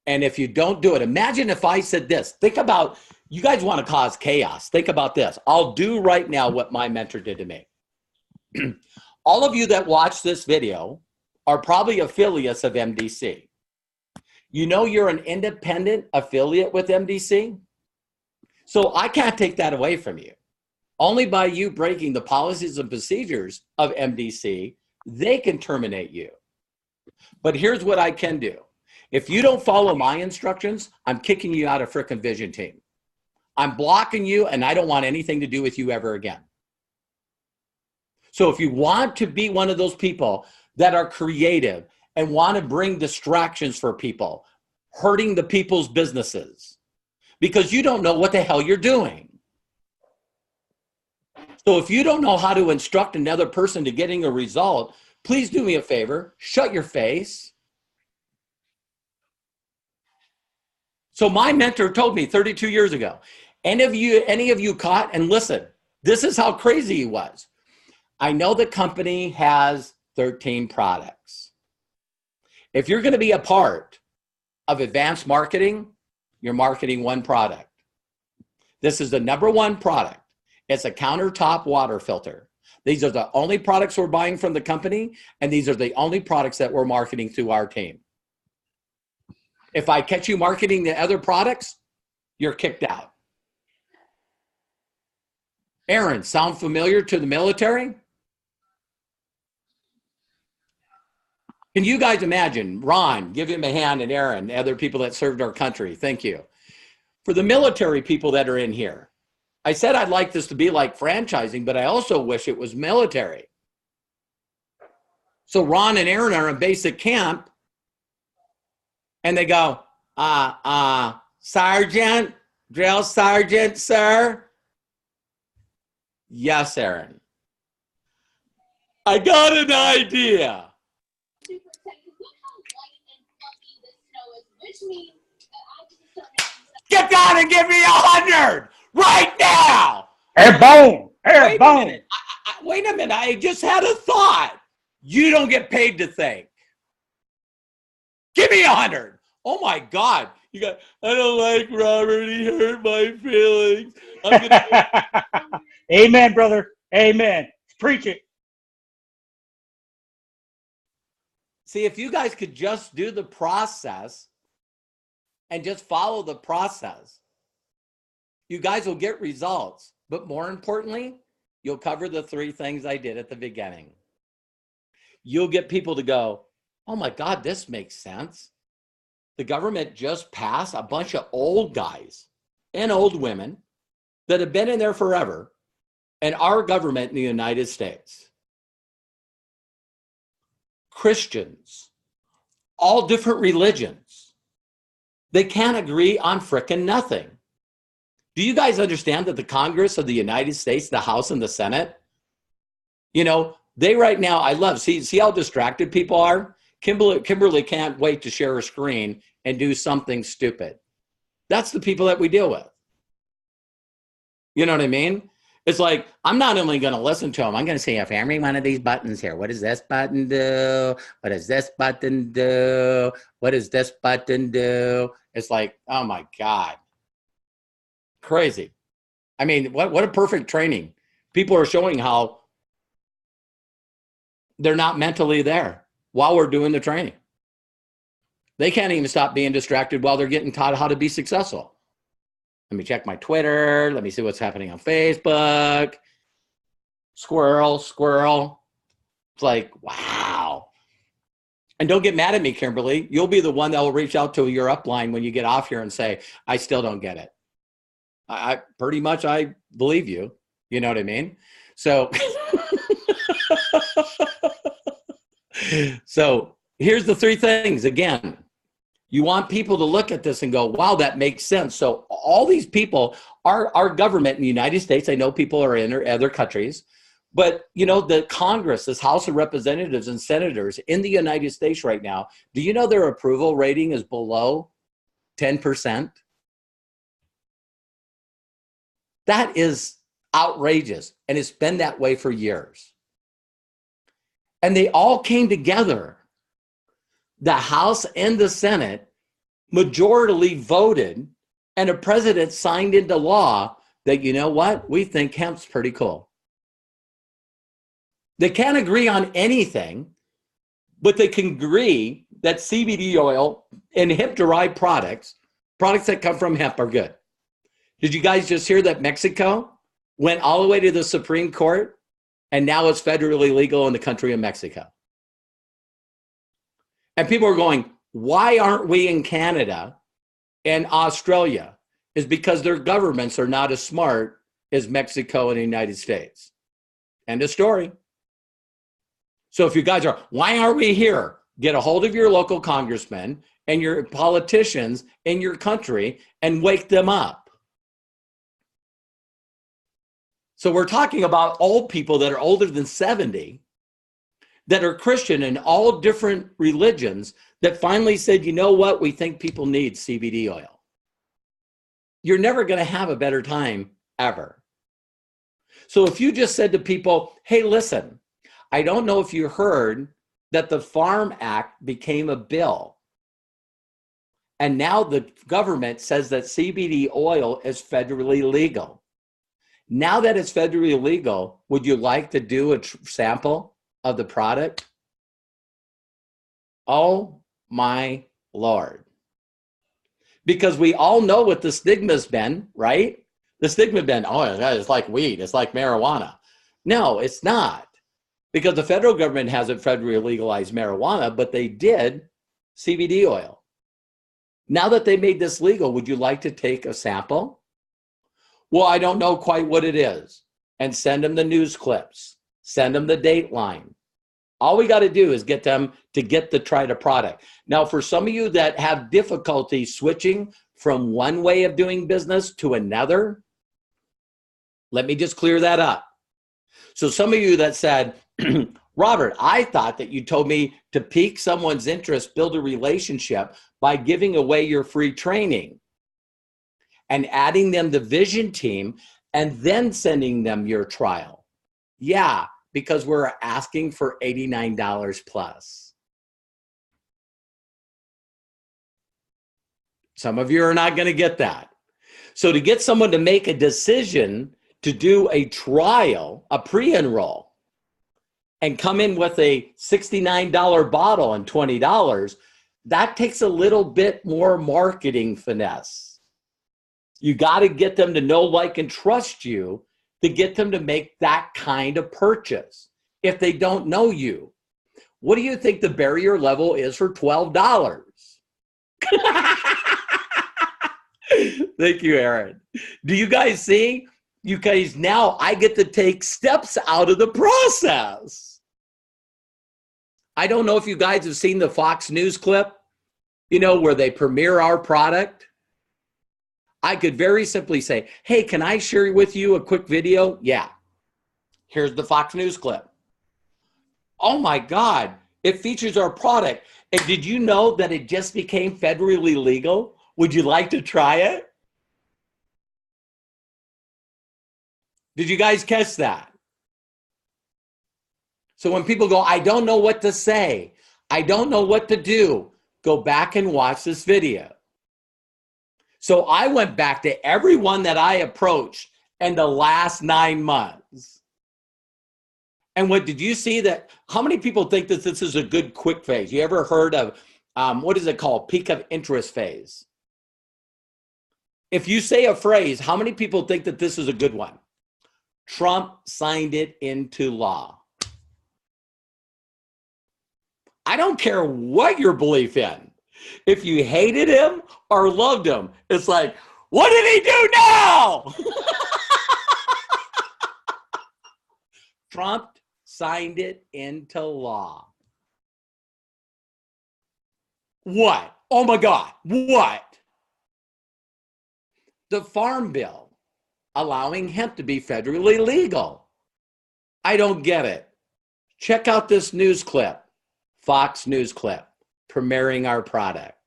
And if you don't do it, imagine if I said this. Think about, you guys want to cause chaos. Think about this. I'll do right now what my mentor did to me. All of you that watch this video are probably affiliates of MDC. You know you're an independent affiliate with MDC? So I can't take that away from you. Only by you breaking the policies and procedures of MDC, they can terminate you. But here's what I can do. If you don't follow my instructions, I'm kicking you out of frickin' Vision Team. I'm blocking you, and I don't want anything to do with you ever again. So if you want to be one of those people that are creative and want to bring distractions for people, hurting the people's businesses, because you don't know what the hell you're doing. So if you don't know how to instruct another person to getting a result, please do me a favor, shut your face. So my mentor told me 32 years ago, any of you caught, and listen, this is how crazy he was. I know the company has 13 products. If you're going to be a part of advanced marketing, you're marketing one product. This is the #1 product. It's a countertop water filter. These are the only products we're buying from the company, and these are the only products that we're marketing through our team. If I catch you marketing the other products, you're kicked out. Aaron, sound familiar to the military? Can you guys imagine? Ron, give him a hand, and Aaron, the other people that served our country. Thank you. For the military people that are in here, I said I'd like this to be like franchising, but I also wish it was military. So Ron and Aaron are in basic camp, and they go, Sergeant, drill sergeant, sir. Yes, Aaron. I got an idea. Get down and give me 100 right now. Airborne. Airborne. Wait a minute. I just had a thought. You don't get paid to think. Give me 100. Oh my God. You got, I don't like Robert. He hurt my feelings. Amen, brother. Amen. Preach it. See, if you guys could just do the process and just follow the process, you guys will get results. But more importantly, you'll cover the 3 things I did at the beginning. You'll get people to go, oh my God, this makes sense. the government just passed a bunch of old guys and old women that have been in there forever, and our government in the United States, Christians, all different religions, they can't agree on frickin' nothing. Do you guys understand that the Congress of the United States, the House and the Senate, you know, they right now, I love, see how distracted people are? Kimberly can't wait to share her screen and do something stupid. That's the people that we deal with. You know what I mean? It's like, I'm not only going to listen to them, I'm going to say, if every one of these buttons here, what does this button do? What does this button do? What does this button do? It's like, oh my God. Crazy. I mean, what a perfect training. People are showing how they're not mentally there while we're doing the training. They can't even stop being distracted while they're getting taught how to be successful. Let me check my Twitter. Let me see what's happening on Facebook. Squirrel. It's like, wow. And don't get mad at me, Kimberly. You'll be the one that will reach out to your upline when you get off here and say, I still don't get it. I pretty much, I believe you. You know what I mean? So, so here's the three things. Again, you want people to look at this and go, wow, that makes sense. So all these people, our government in the United States, I know people are in other countries, but you know, the Congress, this House of Representatives and Senators in the United States right now, do you know their approval rating is below 10%? That is outrageous. And it's been that way for years. And they all came together. The House and the Senate majority voted, and a president signed into law that, you know what, we think hemp's pretty cool. They can't agree on anything, but they can agree that CBD oil and hemp-derived products that come from hemp are good. Did you guys just hear that Mexico went all the way to the Supreme Court, and now it's federally legal in the country of Mexico? And people are going, why aren't we in Canada and Australia? Is because their governments are not as smart as Mexico and the United States. End of story. So if you guys are, why aren't we here? Get a hold of your local congressmen and your politicians in your country and wake them up. So we're talking about old people that are older than 70 that are Christian in all different religions that finally said, you know what, we think people need CBD oil. You're never going to have a better time ever. So if you just said to people, hey, listen, I don't know if you heard that the Farm Act became a bill. And now the government says that CBD oil is federally legal. Now that it's federally legal, would you like to do a sample of the product? Oh my Lord. Because we all know what the stigma's been, right? The stigma's been, oh, it's like weed, it's like marijuana. No, it's not. Because the federal government hasn't federally legalized marijuana, but they did CBD oil. Now that they made this legal, would you like to take a sample? Well, I don't know quite what it is. And send them the news clips. Send them the Dateline. All we got to do is get them to try the product. Now, for some of you that have difficulty switching from one way of doing business to another, let me just clear that up. So some of you that said, Robert, I thought that you told me to pique someone's interest, build a relationship by giving away your free training and adding them the vision team and then sending them your trial. Yeah, because we're asking for $89 plus. Some of you are not going to get that. So to get someone to make a decision to do a trial, a pre-enroll, and come in with a $69 bottle and $20, that takes a little bit more marketing finesse. You got to get them to know, like, and trust you to get them to make that kind of purchase. If they don't know you, what do you think the barrier level is for $12? Thank you, Aaron. Do you guys see? You guys, now I get to take steps out of the process. I don't know if you guys have seen the Fox News clip, you know, where they premiere our product. I could very simply say, hey, can I share with you a quick video? Yeah. Here's the Fox News clip. Oh my God, it features our product. And did you know that it just became federally legal? Would you like to try it? Did you guys catch that? So when people go, I don't know what to say, I don't know what to do, go back and watch this video. So I went back to everyone that I approached in the last 9 months. And what did you see that, how many people think that this is a good quick phase? You ever heard of, what is it called? Peak of interest phase. If you say a phrase, how many people think that this is a good one? Trump signed it into law. I don't care what your belief in. If you hated him or loved him, it's like, what did he do now? Trump signed it into law. What? Oh my God, what? The Farm Bill allowing hemp to be federally legal. I don't get it. Check out this news clip, Fox News clip, premiering our product.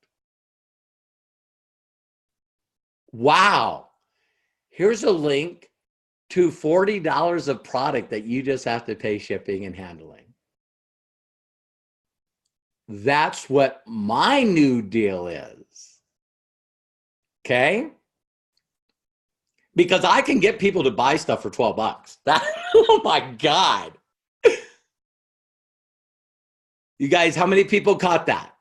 Wow. Here's a link to $40 of product that you just have to pay shipping and handling. That's what my new deal is. Okay? Because I can get people to buy stuff for 12 bucks. Oh my God. You guys, how many people caught that?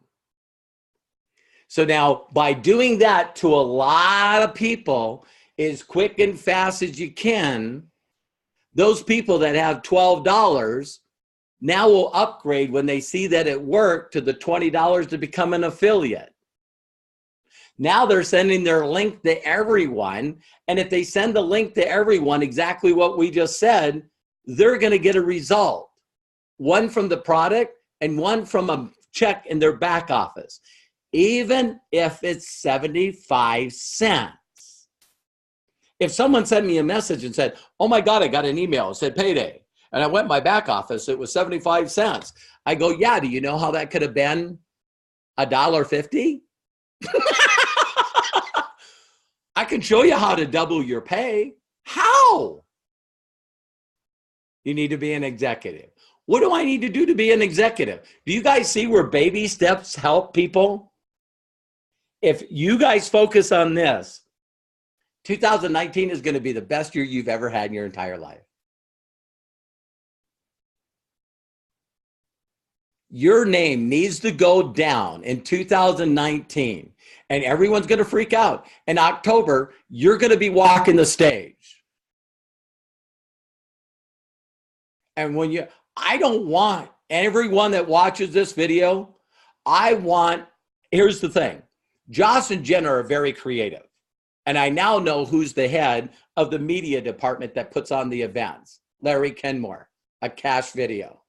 So now by doing that to a lot of people as quick and fast as you can, those people that have $12 now will upgrade when they see that it worked to the $20 to become an affiliate. Now they're sending their link to everyone. And if they send the link to everyone, exactly what we just said, they're going to get a result. One from the product and one from a check in their back office, even if it's 75 cents. If someone sent me a message and said, oh my God, I got an email, it said payday. And I went to my back office, it was 75 cents. I go, yeah, do you know how that could have been $1.50? I can show you how to double your pay. How? You need to be an executive. What do I need to do to be an executive? Do you guys see where baby steps help people? If you guys focus on this, 2019 is going to be the best year you've ever had in your entire life. Your name needs to go down in 2019, and everyone's going to freak out. In October, you're going to be walking the stage. And when you, I don't want everyone that watches this video, here's the thing. Josh and Jen are very creative. And I now know who's the head of the media department that puts on the events. Larry Kenmore, a cash video.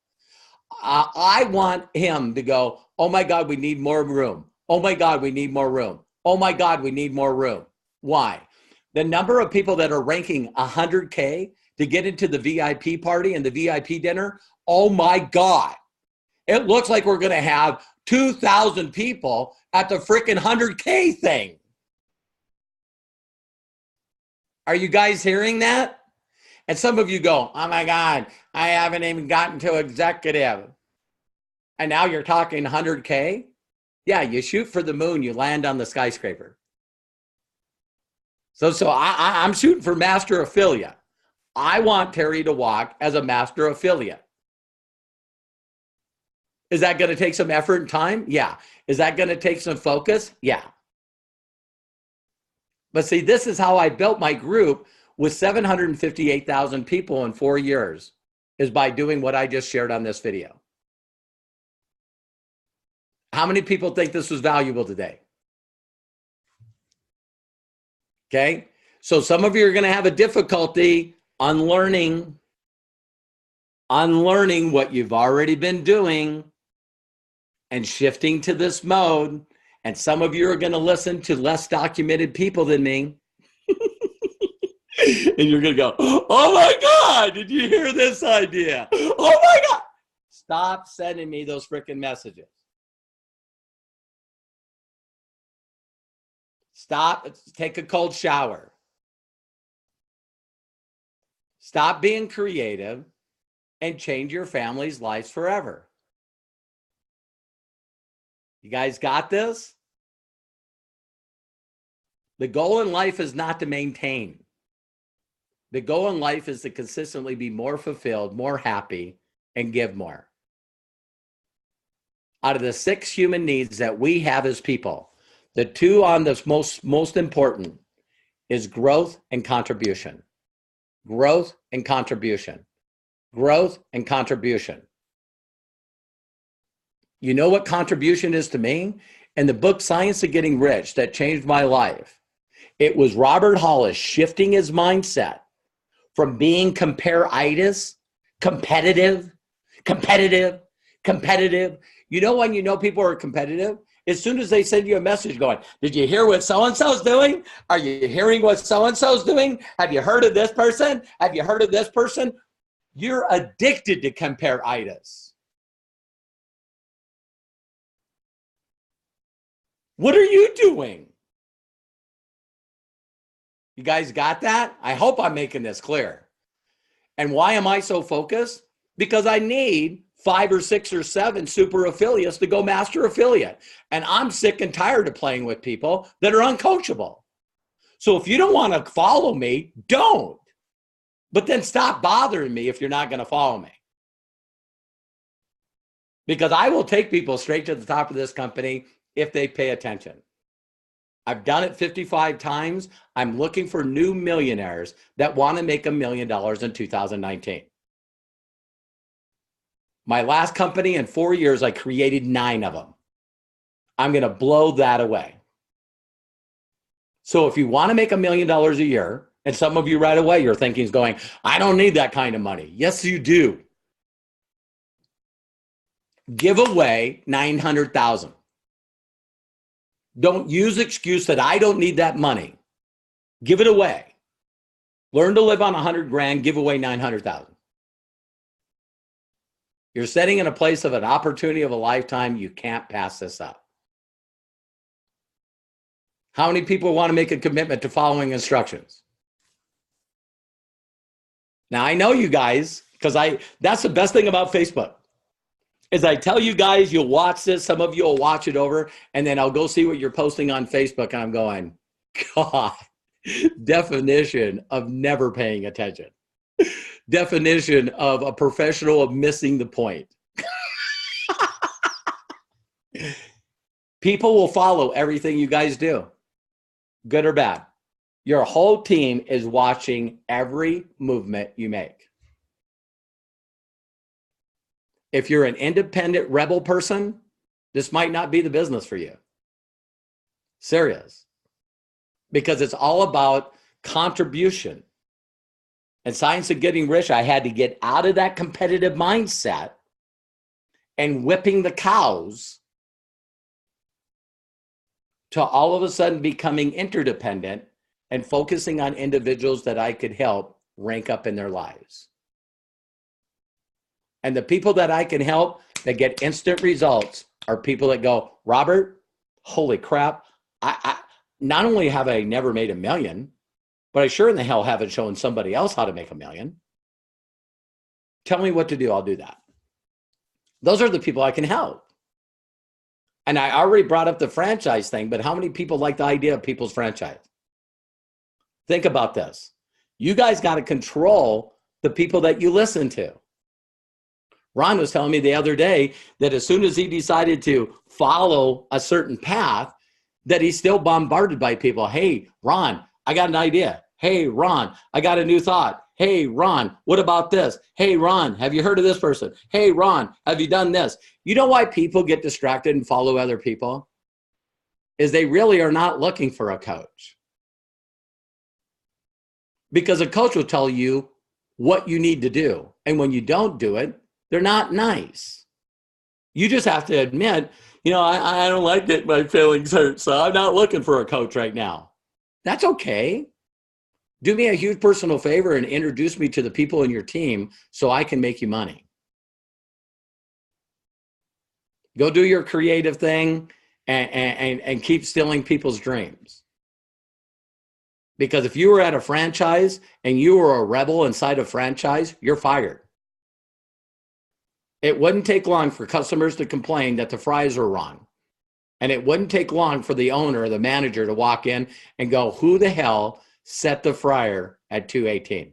I want him to go, oh my God, we need more room. Oh my God, we need more room. Oh my God, we need more room. Why? The number of people that are ranking 100K to get into the VIP party and the VIP dinner, oh my God. It looks like we're going to have 2,000 people at the freaking 100K thing. Are you guys hearing that? And some of you go, oh my God, I haven't even gotten to executive. And now you're talking 100K? Yeah, you shoot for the moon, you land on the skyscraper. So I'm shooting for master affiliate. I want Terry to walk as a master affiliate. Is that going to take some effort and time? Yeah. Is that going to take some focus? Yeah. But see, this is how I built my group with 758,000 people in 4 years, is by doing what I just shared on this video. How many people think this was valuable today? Okay? So some of you are going to have a difficulty unlearning what you've already been doing and shifting to this mode. And some of you are going to listen to less documented people than me. And you're going to go, oh my God, did you hear this idea? Oh my God. Stop sending me those freaking messages. Stop, take a cold shower. Stop being creative and change your family's lives forever. You guys got this? The goal in life is not to maintain. The goal in life is to consistently be more fulfilled, more happy, and give more. Out of the 6 human needs that we have as people, the 2 on the most important is growth and contribution. Growth and contribution. Growth and contribution. You know what contribution is to me? In the book Science of Getting Rich that changed my life, it was Robert Hollis shifting his mindset from being compare-itis, competitive. You know when you know people are competitive? As soon as they send you a message going, did you hear what so-and-so's doing? Are you hearing what so-and-so's doing? Have you heard of this person? Have you heard of this person? You're addicted to compare-itis. What are you doing? You guys got that? I hope I'm making this clear. And why am I so focused? Because I need 5 or 6 or 7 super affiliates to go master affiliate. And I'm sick and tired of playing with people that are uncoachable. So if you don't want to follow me, don't. But then stop bothering me if you're not going to follow me. Because I will take people straight to the top of this company if they pay attention. I've done it 55 times. I'm looking for new millionaires that want to make $1 million in 2019. My last company in 4 years, I created 9 of them. I'm going to blow that away. So if you want to make $1 million a year, and some of you right away, your thinking is going, I don't need that kind of money. Yes, you do. Give away $900,000. Don't use the excuse that I don't need that money. Give it away. Learn to live on 100 grand, give away 900,000. You're sitting in a place of an opportunity of a lifetime. You can't pass this up. How many people want to make a commitment to following instructions? Now I know you guys, because that's the best thing about Facebook. Is I tell you guys, you'll watch this, some of you will watch it over, and then I'll go see what you're posting on Facebook, and I'm going, God, definition of never paying attention. Definition of a professional of missing the point. People will follow everything you guys do, good or bad. Your whole team is watching every movement you make. If you're an independent rebel person, this might not be the business for you. Serious. Because it's all about contribution. And Science of Getting Rich, I had to get out of that competitive mindset and whipping the cows to all of a sudden becoming interdependent and focusing on individuals that I could help rank up in their lives. And the people that I can help that get instant results are people that go, Robert, holy crap. I not only have I never made $1 million, but I sure in the hell haven't shown somebody else how to make $1 million. Tell me what to do. I'll do that. Those are the people I can help. And I already brought up the franchise thing, but how many people like the idea of people's franchise? Think about this. You guys got to control the people that you listen to. Ron was telling me the other day that as soon as he decided to follow a certain path, that he's still bombarded by people. Hey, Ron, I got an idea. Hey, Ron, I got a new thought. Hey, Ron, what about this? Hey, Ron, have you heard of this person? Hey, Ron, have you done this? You know why people get distracted and follow other people? Is they really are not looking for a coach. because a coach will tell you what you need to do. And when you don't do it, they're not nice. You just have to admit, I don't like it. My feelings hurt. So I'm not looking for a coach right now. That's okay. Do me a huge personal favor and introduce me to the people in your team so I can make you money. Go do your creative thing and keep stealing people's dreams. Because if you were at a franchise and you were a rebel inside a franchise, you're fired. It wouldn't take long for customers to complain that the fries are wrong. And it wouldn't take long for the owner or the manager to walk in and go, who the hell set the fryer at 218?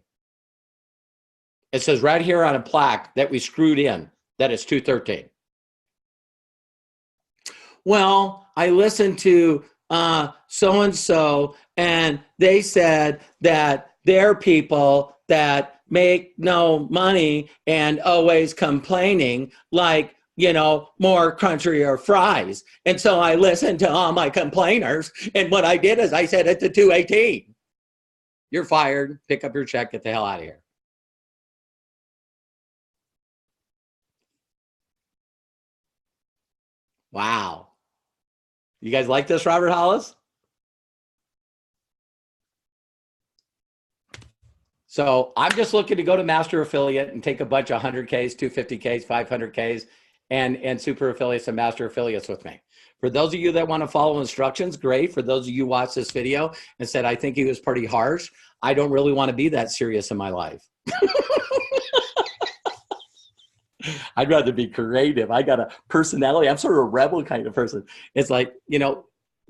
It says right here on a plaque that we screwed in that it's 213. Well, I listened to so-and-so, and they said that they're people that make no money and always complaining, like, more country or fries. And so I listened to all my complainers, and what I did is I said it to 218. You're fired. Pick up your check. Get the hell out of here. Wow. You guys like this, Robert Hollis? So I'm just looking to go to Master Affiliate and take a bunch of 100Ks, 250Ks, 500Ks, and Super Affiliates and Master Affiliates with me. For those of you that want to follow instructions, great. For those of you who watched this video and said, I think he was pretty harsh, I don't really want to be that serious in my life. I'd rather be creative. I got a personality. I'm sort of a rebel kind of person. It's like,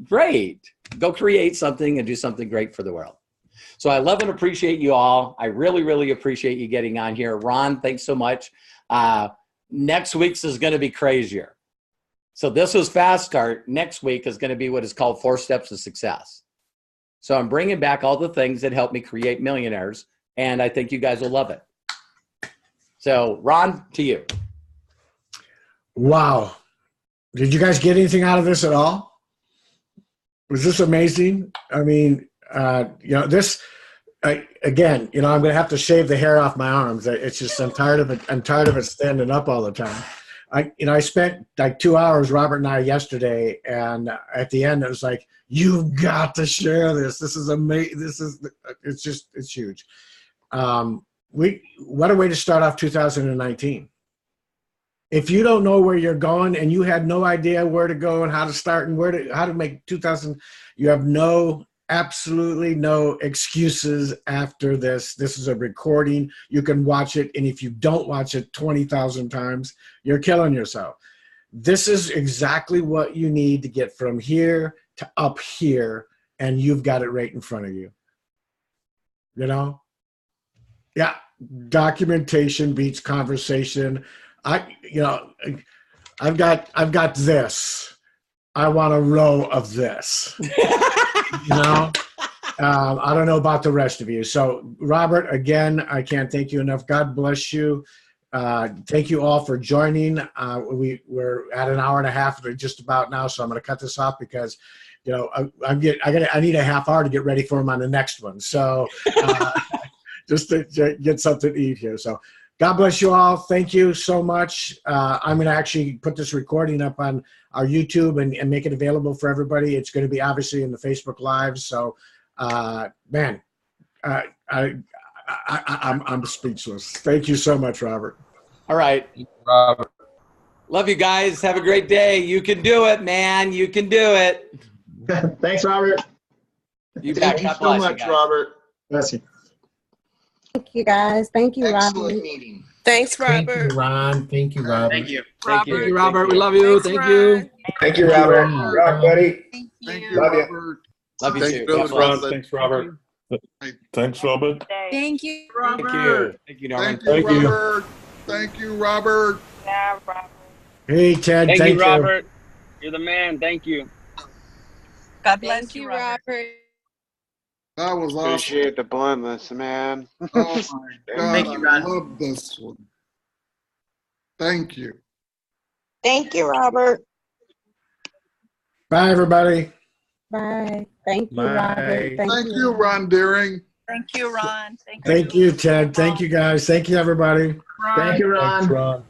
great. Go create something and do something great for the world. So I love and appreciate you all. I really, really appreciate you getting on here. Ron, thanks so much. Next week's is going to be crazier. So this was Fast Start. Next week is going to be what is called 4 Steps to Success. So I'm bringing back all the things that help me create millionaires, and I think you guys will love it. So Ron, to you. Wow. Did you guys get anything out of this at all? Was this amazing? I mean, this, again, I'm going to have to shave the hair off my arms. It's just, I'm tired of it. I'm tired of it standing up all the time. I spent like 2 hours, Robert and I, yesterday, and at the end it was like, you've got to share this. This is amazing. It's huge. What a way to start off 2019. If you don't know where you're going and you had no idea where to go and how to start and how to make 2000, you have absolutely no excuses after this. This is a recording. You can watch it, and if you don't watch it 20,000 times, you're killing yourself. This is exactly what you need to get from here to up here, and you've got it right in front of you. Yeah, documentation beats conversation. I've got this. I want a row of this. I don't know about the rest of you. So Robert, again, I can't thank you enough. God bless you. Thank you all for joining. We're at an hour and a half just about now, so I'm going to cut this off because I need a half hour to get ready for him on the next one. So just to get something to eat here. So God bless you all. Thank you so much. I'm going to actually put this recording up on our YouTube and make it available for everybody. It's going to be obviously in the Facebook Live. So, man, I'm speechless. Thank you so much, Robert. All right. Robert. Love you guys. Have a great day. You can do it, man. You can do it. Thanks, Robert. You Thank you so much, Robert. Bless you. Thank you, guys. Thank you, Excellent Robert. meeting. Thanks, Robert. Thank you, Ron. Thank you, Robert. Thank you. Thank you. Thank you, Robert. We love you. Thanks, Thank you. Ron. Thank you, Robert. Rock, buddy. Thank you, Love you. Robert. Love you Thank too. you, God bless. Ron. Thanks, Robert. Thanks, Robert. Thank you, Thank Robert. you. Thank you, Norman. Thank you, Thank you. Robert. Thank you, Robert. Yeah, Robert. Hey, Ted. Thank Thank you, Robert. You're the man. Thank you. God bless Thank you, you, Robert. Robert. That was awesome. Appreciate the blindness, man. Oh my God, Thank you, I Ron. love this one. Thank you. Thank you, Robert. Bye, everybody. Bye. Thank you, Bye. Robert. Thank you, Ron Deering. Thank you, Ron. Thank you, Ted. Thank you, guys. Thank you, everybody. Thank you, Ron. Thanks, Ron.